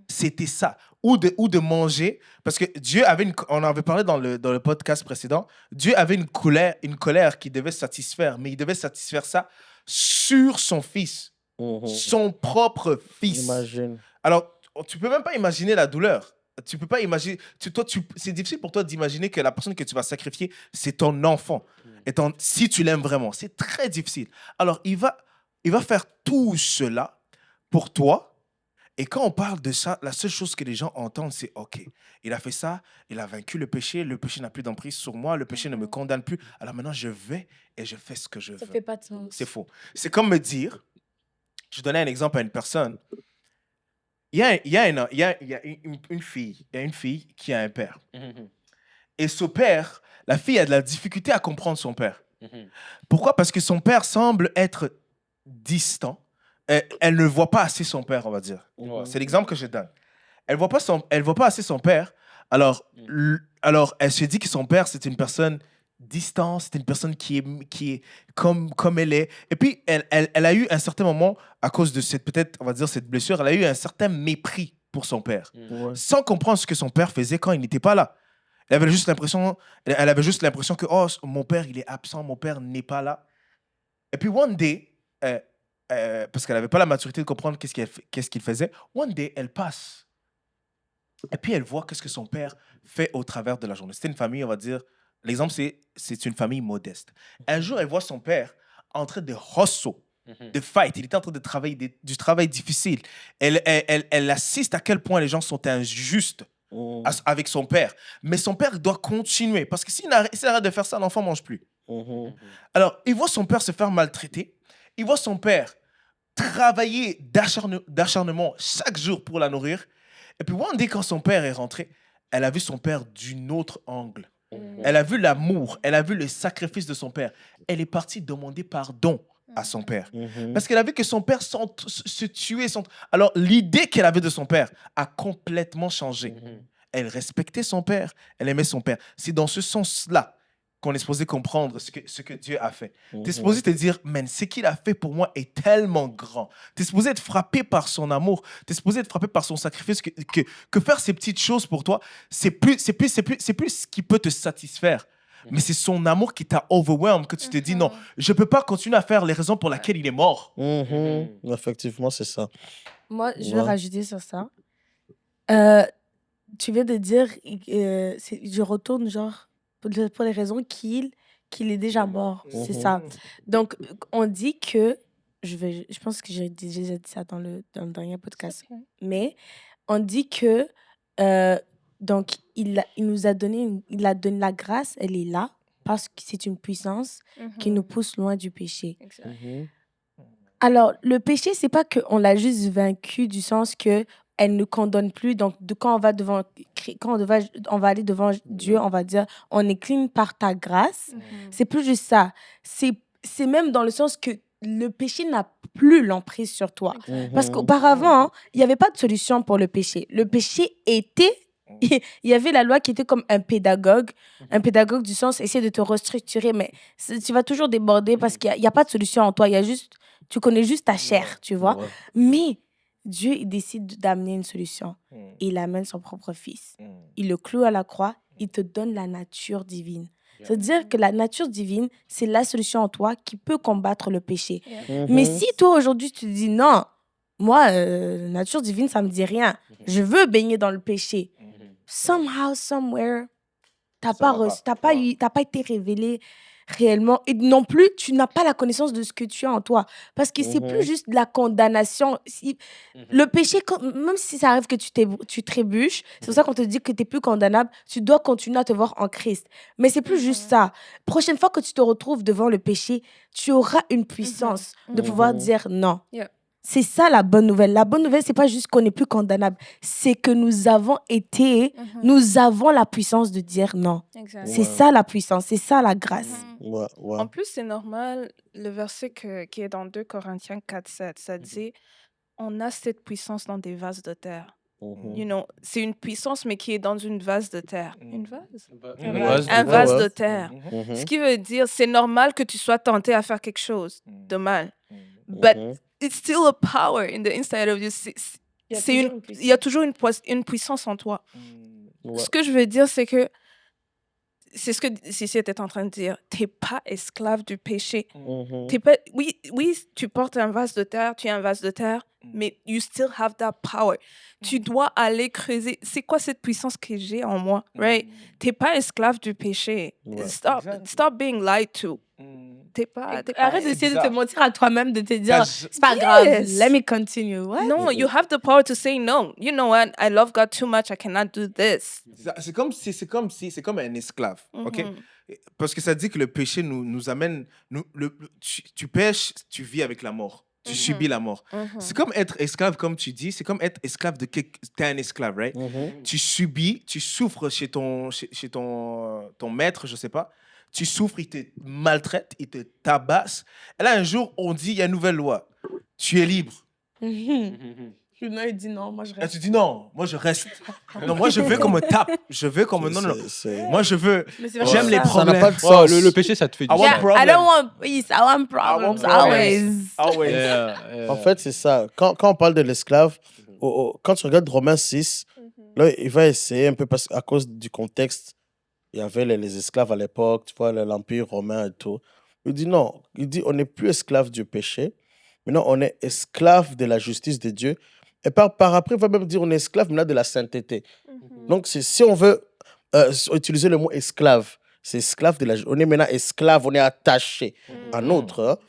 C'était ça. Ou de manger. Parce que Dieu avait on en avait parlé dans le podcast précédent. Dieu avait une colère qu'il devait satisfaire. Mais il devait satisfaire ça sur son fils. Son propre fils. Imagine. Alors, tu peux même pas imaginer la douleur. Tu peux pas imaginer. C'est difficile pour toi d'imaginer que la personne que tu vas sacrifier, c'est ton enfant. Si tu l'aimes vraiment. C'est très difficile. Alors, il va faire tout cela pour toi. Et quand on parle de ça, la seule chose que les gens entendent, c'est « OK, il a fait ça, il a vaincu le péché n'a plus d'emprise sur moi, le péché ne me condamne plus, alors maintenant je vais et je fais ce que je veux. » Ça fait pas de sens. C'est faux. C'est comme me dire, je donnais un exemple à une personne, il y a une fille qui a un père. Et ce père, la fille a de la difficulté à comprendre son père. Pourquoi? Parce que son père semble être distant. Elle ne voit pas assez son père, on va dire. C'est l'exemple que je donne. Elle voit pas assez son père. Alors, elle se dit que son père, c'est une personne distante, c'est une personne qui est comme elle est. Et puis, elle a eu un certain moment, à cause de cette blessure, elle a eu un certain mépris pour son père. Sans comprendre ce que son père faisait quand il n'était pas là. Elle avait juste l'impression que, oh, mon père, il est absent, mon père n'est pas là. Et puis, one day, parce qu'elle n'avait pas la maturité de comprendre qu'est-ce qu'il faisait. One day, elle passe. Et puis, elle voit qu'est-ce que son père fait au travers de la journée. C'était une famille, on va dire, l'exemple, c'est une famille modeste. Un jour, elle voit son père en train de hustle, de fight. Il était en train de travailler, du travail difficile. Elle assiste à quel point les gens sont injustes avec son père. Mais son père doit continuer, parce que s'il arrête de faire ça, l'enfant ne mange plus. Alors, il voit son père se faire maltraiter. Il voit son père travailler d'acharnement chaque jour pour la nourrir. Et puis, one day, quand son père est rentré, elle a vu son père d'un autre angle. Elle a vu l'amour, elle a vu le sacrifice de son père. Elle est partie demander pardon à son père. Parce qu'elle a vu que son père se tuait. Alors, l'idée qu'elle avait de son père a complètement changé. elle respectait son père, elle aimait son père. C'est dans ce sens-là qu'on est supposé comprendre ce que Dieu a fait. Tu es supposé te dire, man, ce qu'il a fait pour moi est tellement grand. Tu es supposé être frappé par son amour. Tu es supposé être frappé par son sacrifice. Que faire ces petites choses pour toi, c'est plus ce qui peut te satisfaire. Mais c'est son amour qui t'a overwhelmed, que tu te dis, non, je ne peux pas continuer à faire les raisons pour lesquelles il est mort. Effectivement, c'est ça. Moi, je vais Ouais. rajouter sur ça. Tu viens de dire, je retourne genre pour les raisons qu'il est déjà mort. C'est ça. Donc, on dit que, je pense que j'ai déjà dit ça dans le dernier podcast, mais on dit que, donc, il nous a donné, il a donné la grâce, elle est là, parce que c'est une puissance qui nous pousse loin du péché. Exact. Alors, le péché, c'est pas qu'on l'a juste vaincu du sens que elle ne condamne plus. Donc, quand on va on va aller devant Dieu, on va dire, on est clean par ta grâce. C'est plus juste ça. C'est même dans le sens que le péché n'a plus l'emprise sur toi. Parce qu'auparavant, il n'y avait pas de solution pour le péché. Le péché était... Il y avait la loi qui était comme un pédagogue du sens, essayer de te restructurer, mais tu vas toujours déborder parce qu'il n'y a pas de solution en toi. Il y a juste... Tu connais juste ta chair, tu vois. Ouais. Mais Dieu, il décide d'amener une solution. Il amène son propre fils. Il le cloue à la croix. Il te donne la nature divine. C'est-à-dire que la nature divine, c'est la solution en toi qui peut combattre le péché. Mais si toi, aujourd'hui, tu te dis non, moi, nature divine, ça me dit rien. Je veux baigner dans le péché. Somehow, somewhere, t'as pas été révélé réellement. Et non plus, tu n'as pas la connaissance de ce que tu as en toi. Parce que c'est plus juste de la condamnation. Le péché, même si ça arrive que tu trébuches, c'est pour ça qu'on te dit que tu n'es plus condamnable, tu dois continuer à te voir en Christ. Mais c'est plus juste ça. Prochaine fois que tu te retrouves devant le péché, tu auras une puissance de pouvoir dire non. Yeah. C'est ça la bonne nouvelle. La bonne nouvelle, c'est pas juste qu'on n'est plus condamnable. C'est que nous avons la puissance de dire non. Exact. C'est ça la puissance, c'est ça la grâce. Ouais, ouais. En plus, c'est normal, le verset qui est dans 2 Corinthiens 4:7, ça dit on a cette puissance dans des vases de terre. You know, c'est une puissance, mais qui est dans une vase de terre. Une vase? Un vase de terre. Ce qui veut dire, c'est normal que tu sois tenté à faire quelque chose de mal. But it's still a power in the inside of you. Il y a toujours une puissance en toi. Ce que je veux dire, c'est que c'est ce que Sissi était en train de dire. T'es pas esclave du péché. T'es pas, oui, tu portes un vase de terre, tu es un vase de terre, mais you still have that power. Tu dois aller creuser. C'est quoi cette puissance que j'ai en moi, right? T'es pas esclave du péché. Stop being lied to. Arrête d'essayer de te mentir à toi-même, de te dire, c'est pas grave, let me continue. What? No, you have the power to say no. You know what? I love God too much. I cannot do this. C'est comme un esclave, ok? Parce que ça dit que le péché nous amène... tu pêches, tu vis avec la mort. Tu subis la mort. C'est comme être esclave, comme tu dis. C'est comme être esclave de quelqu'un. T'es un esclave, right? Tu subis, tu souffres chez ton maître, je sais pas. Tu souffres, il te maltraite, il te tabasse. Et là, un jour, on dit, il y a une nouvelle loi. Tu es libre. Non, il dit non, moi je Et reste. tu dis non, moi je reste. Non, moi je veux qu'on me tape. Je veux qu'on me... Non. Moi je veux... Mais c'est J'aime les ça. Ça n'a problèmes. pas de sens. le péché, ça te fait du I want bien. problem. I don't want peace, I want problems, problems. always. Yeah. En fait, c'est ça. Quand on parle de l'esclave, quand tu regardes Romains 6, là, il va essayer un peu, parce qu'à cause du contexte, il y avait les esclaves à l'époque, tu vois, l'Empire romain et tout. Il dit non. Il dit on n'est plus esclave du péché. Maintenant, on est esclave de la justice de Dieu. Et par après, il va même dire on est esclave maintenant de la sainteté. Donc, si on veut utiliser le mot esclave, c'est esclave de la... On est maintenant esclave, on est attaché à notre...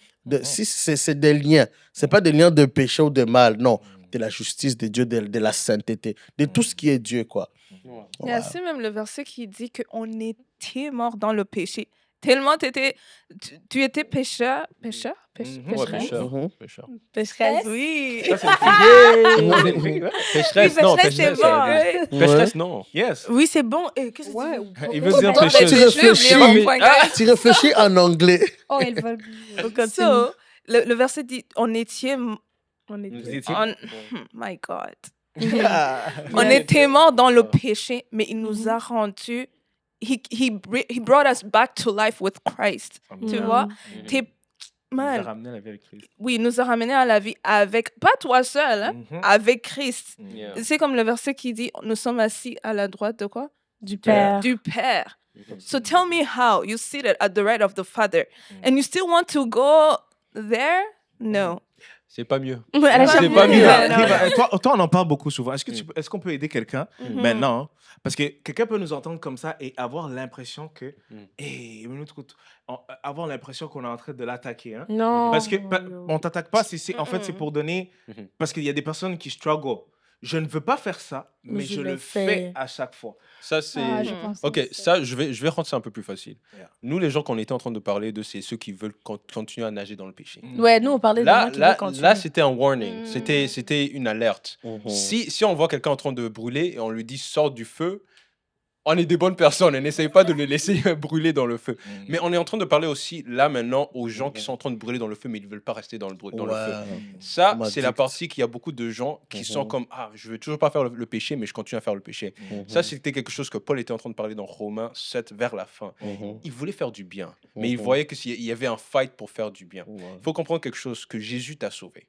Si c'est des liens, c'est pas des liens de péché ou de mal, non. De la justice de Dieu, de la sainteté, de tout ce qui est Dieu, quoi. Il y a aussi même le verset qui dit qu'on était mort dans le péché. Tellement tu étais pécheur. Pécheresse? Pécheresse, oui. Ça, c'est une fille. Pécheresse, non. pécheresse, c'est Pécheresse, bon. pécheresse, non. Yes. Oui, c'est bon. Qu'est-ce que tu veux? Il veut dire Tu pécheuse. réfléchis, tu réfléchis en anglais. Oh, ils veulent. So, le verset dit, on était... Vous étiez- My God. On était morts dans le péché, mais il nous a rendus. He brought us back to life with Christ. Tu vois? T'es Il nous a man. ramené à la vie avec Christ. Oui, il nous a ramenés à la vie avec, pas toi seul, hein, avec Christ. Yeah. C'est comme le verset qui dit, nous sommes assis à la droite de quoi? Du Père. Du Père. So tell me how you seated at the right of the Father and you still want to go there? No. C'est pas mieux. Elle a C'est jamais pas vu, mieux. non. Toi, on en parle beaucoup souvent. Est-ce qu'on peut aider quelqu'un maintenant? Parce que quelqu'un peut nous entendre comme ça et avoir l'impression que, avoir l'impression qu'on est en train de l'attaquer. Hein? Non. Parce que on t'attaque pas. En fait, c'est pour donner. Parce qu'il y a des personnes qui struggle. Je ne veux pas faire ça, mais je le fais à chaque fois. Ça, c'est... je pense Ok, que ça, je vais rendre ça un peu plus facile. Yeah. Nous, les gens qu'on était en train de parler de, c'est ceux qui veulent continuer à nager dans le péché. Ouais, nous, on parlait de gens qui veulent continuer. Là, c'était un warning. C'était une alerte. Si on voit quelqu'un en train de brûler et on lui dit « sors du feu », on est des bonnes personnes et n'essaye pas de le laisser brûler dans le feu. Mais on est en train de parler aussi, là, maintenant, aux gens qui sont en train de brûler dans le feu, mais ils ne veulent pas rester dans le feu. Ça, c'est la partie qu'il y a beaucoup de gens qui sont comme « Ah, je veux toujours pas faire le péché, mais je continue à faire le péché. » Ça, c'était quelque chose que Paul était en train de parler dans Romains 7, vers la fin. Il voulait faire du bien, mais il voyait qu'il y avait un fight pour faire du bien. Il faut comprendre quelque chose, que Jésus t'a sauvé.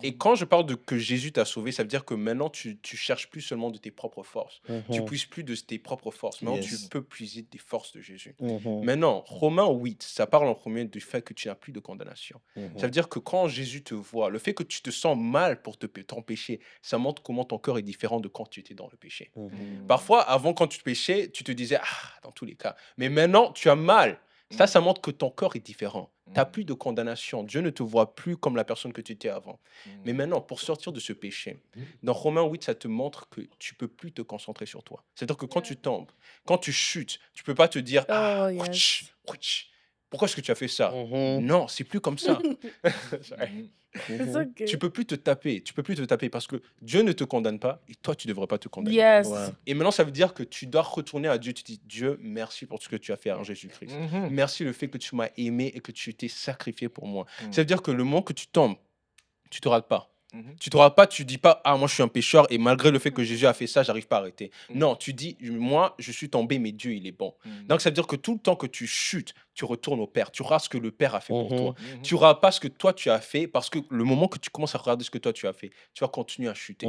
Et quand je parle de que Jésus t'a sauvé, ça veut dire que maintenant, tu cherches plus seulement de tes propres forces. Tu puisses plus de tes propres forces. Maintenant, tu peux puiser des forces de Jésus. Maintenant, Romains 8, ça parle en premier du fait que tu n'as plus de condamnation. Ça veut dire que quand Jésus te voit, le fait que tu te sens mal pour ton péché, ça montre comment ton cœur est différent de quand tu étais dans le péché. Parfois, avant, quand tu péchais, tu te disais, dans tous les cas. Mais maintenant, tu as mal. Ça montre que ton corps est différent. Tu n'as plus de condamnation. Dieu ne te voit plus comme la personne que tu étais avant. Mais maintenant, pour sortir de ce péché, dans Romains 8, ça te montre que tu ne peux plus te concentrer sur toi. C'est-à-dire que quand tu tombes, quand tu chutes, tu ne peux pas te dire pourquoi est-ce que tu as fait ça? Non, c'est plus comme ça. Tu peux plus te taper. Tu peux plus te taper parce que Dieu ne te condamne pas et toi, tu ne devrais pas te condamner. Yes. Et maintenant, ça veut dire que tu dois retourner à Dieu. Tu dis, Dieu, merci pour ce que tu as fait en Jésus-Christ. Merci le fait que tu m'as aimé et que tu t'es sacrifié pour moi. Ça veut dire que le moment que tu tombes, tu te rates pas. Tu te rates pas, tu dis pas, moi je suis un pécheur et malgré le fait que Jésus a fait ça, j'arrive pas à arrêter. Non, tu dis, moi je suis tombé, mais Dieu il est bon. Donc ça veut dire que tout le temps que tu chutes, tu retournes au Père. Tu auras ce que le Père a fait pour toi. Tu auras pas ce que toi tu as fait parce que le moment que tu commences à regarder ce que toi tu as fait, tu vas continuer à chuter.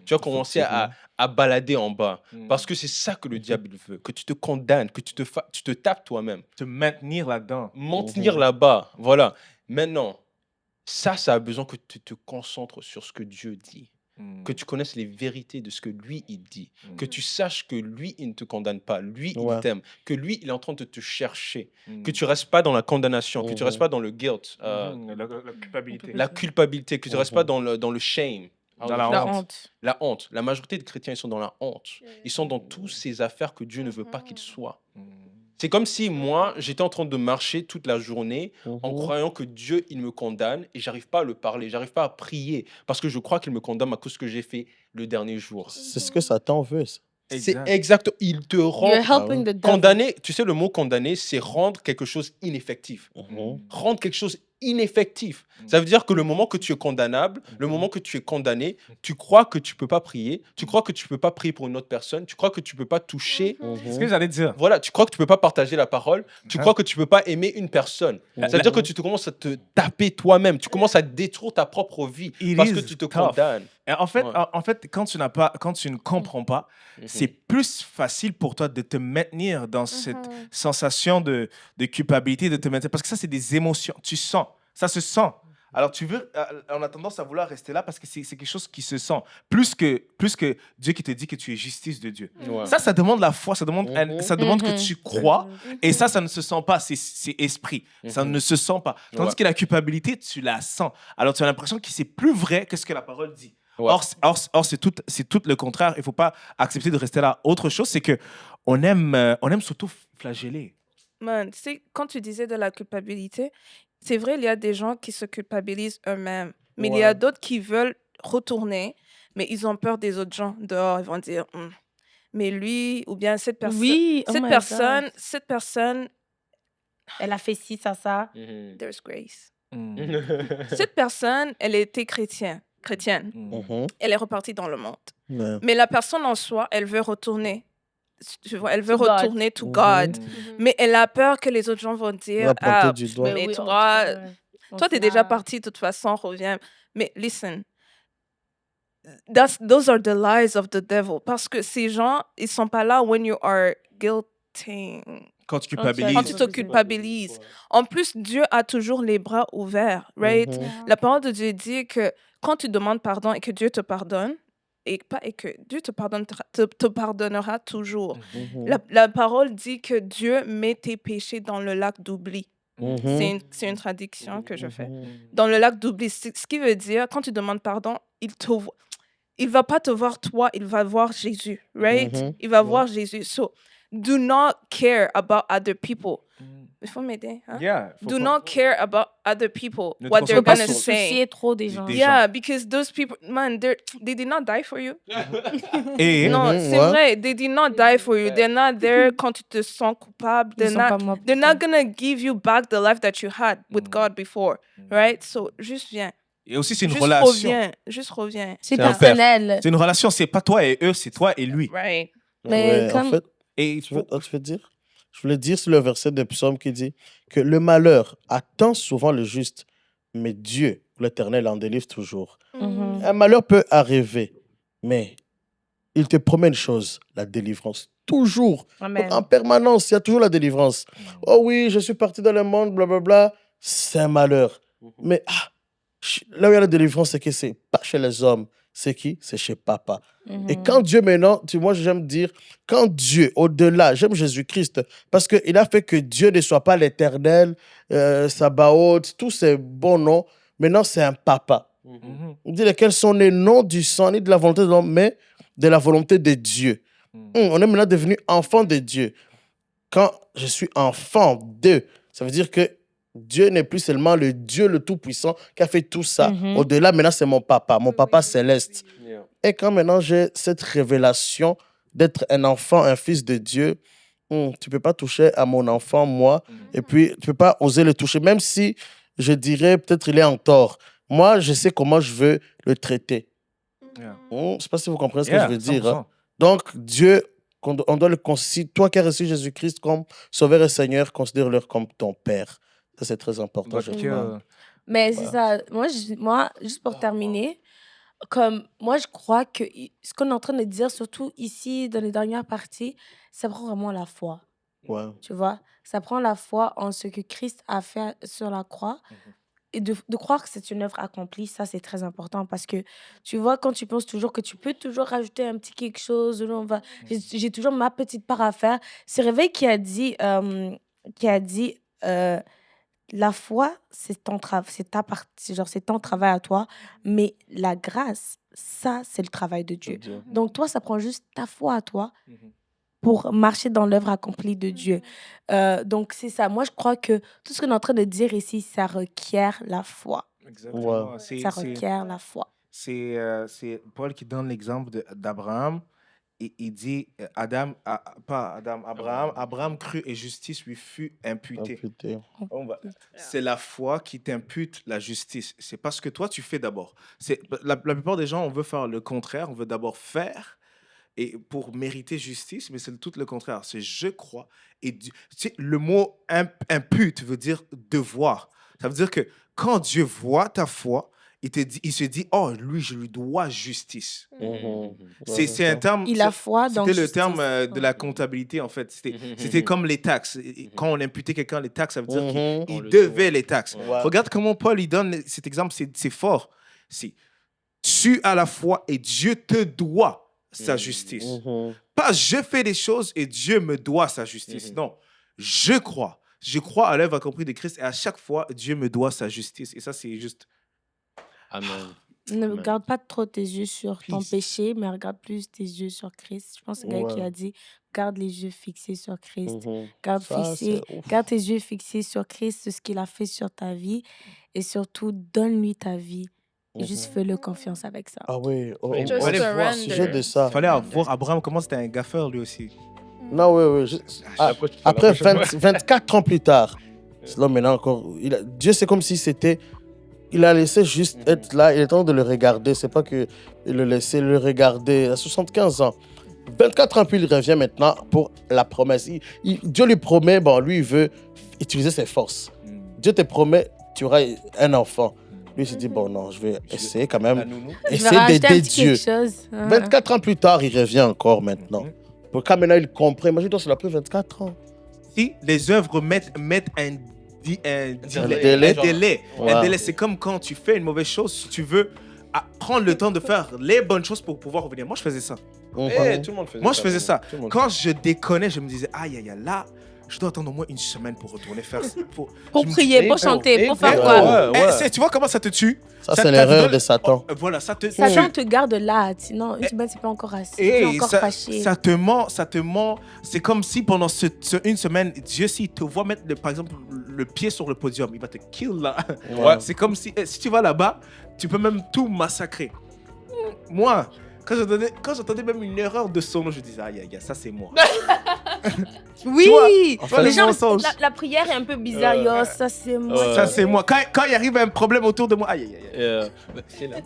Tu vas commencer à balader en bas parce que c'est ça que le diable veut, que tu te condamnes, que tu te tapes toi-même. Te maintenir là-dedans. Maintenir là-bas, voilà. Maintenant, ça a besoin que tu te concentres sur ce que Dieu dit. Que tu connaisses les vérités de ce que lui, il dit. Que tu saches que lui, il ne te condamne pas. Lui, il t'aime. Que lui, il est en train de te chercher. Que tu ne restes pas dans la condamnation. Que tu ne restes pas dans le guilt. La culpabilité. La culpabilité. Que tu ne restes pas dans le shame. Dans la honte. La honte. La majorité des chrétiens, ils sont dans la honte. Ils sont dans toutes ces affaires que Dieu ne veut pas qu'ils soient. C'est comme si moi, j'étais en train de marcher toute la journée en croyant que Dieu, il me condamne et j'arrive pas à le parler, j'arrive pas à prier parce que je crois qu'il me condamne à cause de ce que j'ai fait le dernier jour. C'est ce que Satan veut. Ça. C'est exact. Il te rend condamné. Tu sais, le mot condamné, c'est rendre quelque chose ineffectif. Rendre quelque chose ineffectif. Ça veut dire que le moment que tu es condamnable, le moment que tu es condamné, tu crois que tu peux pas prier, tu crois que tu peux pas prier pour une autre personne, tu crois que tu peux pas toucher. C'est ce que j'allais dire. Voilà, tu crois que tu peux pas partager la parole, tu crois que tu peux pas aimer une personne. Ça veut dire que tu te commences à te taper toi-même, tu commences à détruire ta propre vie parce que tu te condamnes. Et en fait, quand tu ne comprends pas, c'est plus facile pour toi de te maintenir dans cette sensation de culpabilité, de te maintenir, parce que ça, c'est des émotions. Tu sens, ça se sent. Alors, on a tendance à vouloir rester là parce que c'est quelque chose qui se sent. Plus que Dieu qui te dit que tu es justice de Dieu. Ça demande la foi, ça demande que tu crois. Et ça ne se sent pas, c'est esprit. Ça ne se sent pas. Tandis que la culpabilité, tu la sens. Alors, tu as l'impression que c'est plus vrai que ce que la parole dit. Or, c'est tout le contraire. Il ne faut pas accepter de rester là. Autre chose, c'est qu'on aime surtout flageller. Man, tu sais, quand tu disais de la culpabilité, c'est vrai, il y a des gens qui se culpabilisent eux-mêmes. Mais il y a d'autres qui veulent retourner, mais ils ont peur des autres gens dehors. Ils vont dire, mais lui, ou bien cette personne, cette personne, elle a fait ci, ça. There's grace. Cette personne, elle était chrétienne. chrétienne. Mhm. Elle est repartie dans le monde. Ouais. Mais la personne en soi, elle veut retourner. Tu vois, elle veut To God. retourner to God. Mais elle a peur que les autres gens vont On dire, va pointer du doigt. mais oui, toi, on toi, t'es fait déjà la- parti, de toute façon, reviens. Mais listen, those are the lies of the devil. Parce que ces gens, ils sont pas là when you are guilty. Quand tu Quand tu as- Quand tu culpabilises. te culpabilises. En plus, Dieu a toujours les bras ouverts, right? Mhm. La parole de Dieu dit que quand tu demandes pardon et que Dieu te pardonne, et que Dieu te pardonnera toujours. Mhm. La parole dit que Dieu met tes péchés dans le lac d'oubli. Mhm. C'est une traduction que je fais. Mhm. Dans le lac d'oubli, ce qui veut dire, quand tu demandes pardon, il va pas te voir toi, il va voir Jésus, right? Mhm. Il va voir Jésus. So, do not care about other people. Il faut m'aider, hein? Yeah, faut Do pas- not care about other people, Ne te what they're concentre pas gonna se sur- say. soucier trop des gens. Des Yeah, because those people, man, they did not die for you. Et Non, Mhm, c'est ouais. vrai, they did not die for you. They're not there quand tu te sens coupable. Ils sont pas morts pour They're toi. not gonna give you back the life that you had with God before, right? So, juste viens. et aussi, c'est une Juste relation. reviens. Juste reviens. C'est C'est un père. personnel. C'est une relation, c'est pas toi et eux, c'est toi et lui. Right. Mais Ouais, comme- en fait, Et tu veux dire? Je voulais dire sur le verset de Psaume qui dit que le malheur attend souvent le juste, mais Dieu, l'Éternel, en délivre toujours. Mhm. Un malheur peut arriver, mais il te promet une chose, la délivrance. Toujours. Amen. Donc, en permanence, il y a toujours la délivrance. Oh oui, je suis parti dans le monde, blablabla. C'est un malheur. Mais là où il y a la délivrance, c'est que c'est pas chez les hommes. C'est qui? C'est chez papa. Et quand Dieu maintenant, moi j'aime dire, quand Dieu, au-delà, j'aime Jésus-Christ, parce qu'il a fait que Dieu ne soit pas l'Éternel, Sabaoth, tous ces bons noms. Maintenant, c'est un papa. Il dit lesquels sont les noms du sang, ni de la volonté de l'homme, mais de la volonté de Dieu. On est maintenant devenu enfant de Dieu. Quand je suis enfant de, ça veut dire que Dieu n'est plus seulement le Dieu le Tout-Puissant qui a fait tout ça. Mhm. Au-delà, maintenant, c'est mon papa céleste. Et quand maintenant j'ai cette révélation d'être un enfant, un fils de Dieu, tu ne peux pas toucher à mon enfant, moi, et puis tu ne peux pas oser le toucher, même si je dirais peut-être il est en tort. Moi, je sais comment je veux le traiter. Yeah. Je ne sais pas si vous comprenez ce que Yeah, je veux dire. hein. 100%. Donc, Dieu, on doit le considérer, toi qui as reçu Jésus-Christ comme Sauveur et Seigneur, considère-le comme ton Père. Ça, c'est très important, Donc, je crois. Mais c'est ça. Moi, juste pour terminer, comme moi, je crois que ce qu'on est en train de dire, surtout ici, dans les dernières parties, ça prend vraiment la foi. Ouais. Tu vois? Ça prend la foi en ce que Christ a fait sur la croix. Et de croire que c'est une œuvre accomplie, ça, c'est très important. Parce que, tu vois, quand tu penses toujours que tu peux toujours rajouter un petit quelque chose, j'ai toujours ma petite part à faire. C'est Réveil qui a dit, la foi, c'est ton travail, c'est ta partie, genre c'est ton travail à toi, mais la grâce, ça, c'est le travail de Dieu. Donc toi, ça prend juste ta foi à toi pour marcher dans l'œuvre accomplie de Dieu. Donc c'est ça. Moi, je crois que tout ce qu'on est en train de dire ici, ça requiert la foi. Exactement. Ouais. C'est- Ça c'est- requiert la foi. C'est Paul qui donne l'exemple d'Abraham. Il dit, Abraham crut et justice lui fut imputée. Amputé. C'est la foi qui t'impute la justice. C'est parce que toi, tu fais d'abord. La plupart des gens, on veut faire le contraire. On veut d'abord faire et pour mériter justice, mais c'est tout le contraire. C'est je crois. Et tu sais, le mot impute veut dire devoir. Ça veut dire que quand Dieu voit ta foi, il se dit, oh, lui, je lui dois justice. C'est un terme. Il a foi dans C'était le justice. terme de la comptabilité, en fait. C'était comme les taxes. Quand on imputait quelqu'un les taxes, ça veut dire qu'il devait les taxes. Ouais. Regarde comment Paul il donne cet exemple, c'est fort. C'est tu as la foi et Dieu te doit sa justice. Pas je fais des choses et Dieu me doit sa justice. Non, je crois. Je crois à l'œuvre accomplie de Christ et à chaque fois, Dieu me doit sa justice. Et ça, c'est juste... Amen. Ne Amen. garde pas trop tes yeux sur ton Peace. péché, mais regarde plus tes yeux sur Christ. Je pense que c'est quelqu'un qui a dit garde les yeux fixés sur Christ. Garde tes yeux fixés sur Christ, sur ce qu'il a fait sur ta vie. Et surtout, donne-lui ta vie. Et juste fais-le confiance avec ça. Ah oui, Just on allait voir au sujet de surrender. ça. Il fallait voir Abraham, comment c'était un gaffeur lui aussi. Non, oui. Après 24 ans plus tard, c'est là maintenant encore. Dieu, c'est comme si c'était Il a laissé juste être là. Il est temps de le regarder. C'est pas que il le laissait le regarder à 75 ans. 24 ans, puis il revient maintenant pour la promesse. Dieu lui promet, bon, lui, il veut utiliser ses forces. Dieu te promet, tu auras un enfant. Lui, il s'est dit, bon, non, je vais essayer quand même. Essayer d'aider Dieu. 24 ans plus tard, il revient encore maintenant. Pour quand maintenant il comprend. Imagine-toi, ça a pris 24 ans. Si les œuvres mettent un délai. Un délai, c'est comme quand tu fais une mauvaise chose, si tu veux prendre le temps de faire les bonnes choses pour pouvoir revenir. Moi, je faisais ça. Tout le monde faisait Moi, je faisais ça. Quand je déconnais, je me disais, aïe, aïe, aïe, là, je dois attendre au moins une semaine pour retourner faire ça. Pour prier, pour chanter, pour faire quoi? Tu vois comment ça te tue? Ça, c'est l'erreur de Satan. Voilà, ça te Satan te garde là. Sinon, une semaine, c'est pas encore assez. Tu es encore fâché. Ça te ment. C'est comme si pendant une semaine, Dieu, s'il te voit mettre, par exemple, le pied sur le podium, il va te kill là. Ouais. C'est comme si tu vas là-bas, tu peux même tout massacrer. Moi, quand j'entendais même une erreur de son nom, je disais, aïe, aïe, ça c'est moi. Oui, en fait, les gens, la prière est un peu bizarre. Yo, ça c'est moi. Ça c'est moi. Quand il arrive un problème autour de moi, aïe, aïe, aïe.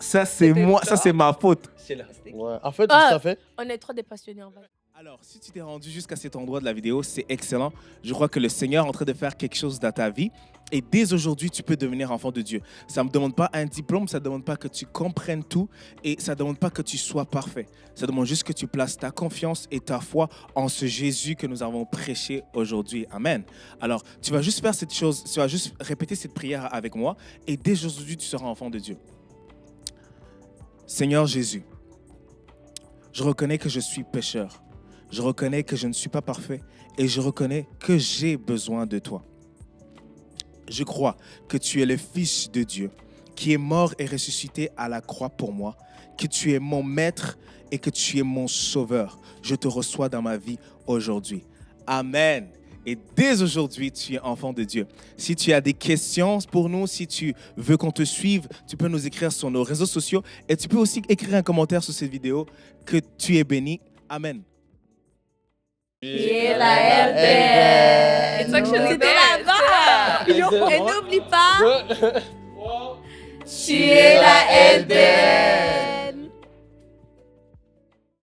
Ça c'est moi, ça c'est ma faute. C'est là. Ouais. En fait, ça fait. On est trop des passionnés en fait. Alors, si tu t'es rendu jusqu'à cet endroit de la vidéo, c'est excellent. Je crois que le Seigneur est en train de faire quelque chose dans ta vie. Et dès aujourd'hui, tu peux devenir enfant de Dieu. Ça ne me demande pas un diplôme, ça ne demande pas que tu comprennes tout et ça ne demande pas que tu sois parfait. Ça demande juste que tu places ta confiance et ta foi en ce Jésus que nous avons prêché aujourd'hui. Amen. Alors, tu vas juste faire cette chose, tu vas juste répéter cette prière avec moi et dès aujourd'hui, tu seras enfant de Dieu. Seigneur Jésus, je reconnais que je suis pécheur. Je reconnais que je ne suis pas parfait et je reconnais que j'ai besoin de toi. Je crois que tu es le Fils de Dieu, qui est mort et ressuscité à la croix pour moi, que tu es mon maître et que tu es mon sauveur. Je te reçois dans ma vie aujourd'hui. Amen. Et dès aujourd'hui, tu es enfant de Dieu. Si tu as des questions pour nous, si tu veux qu'on te suive, tu peux nous écrire sur nos réseaux sociaux et tu peux aussi écrire un commentaire sur cette vidéo. Que tu es béni. Amen. Et la LDN. C'était là-bas. Et n'oublie pas, tu es la LDN.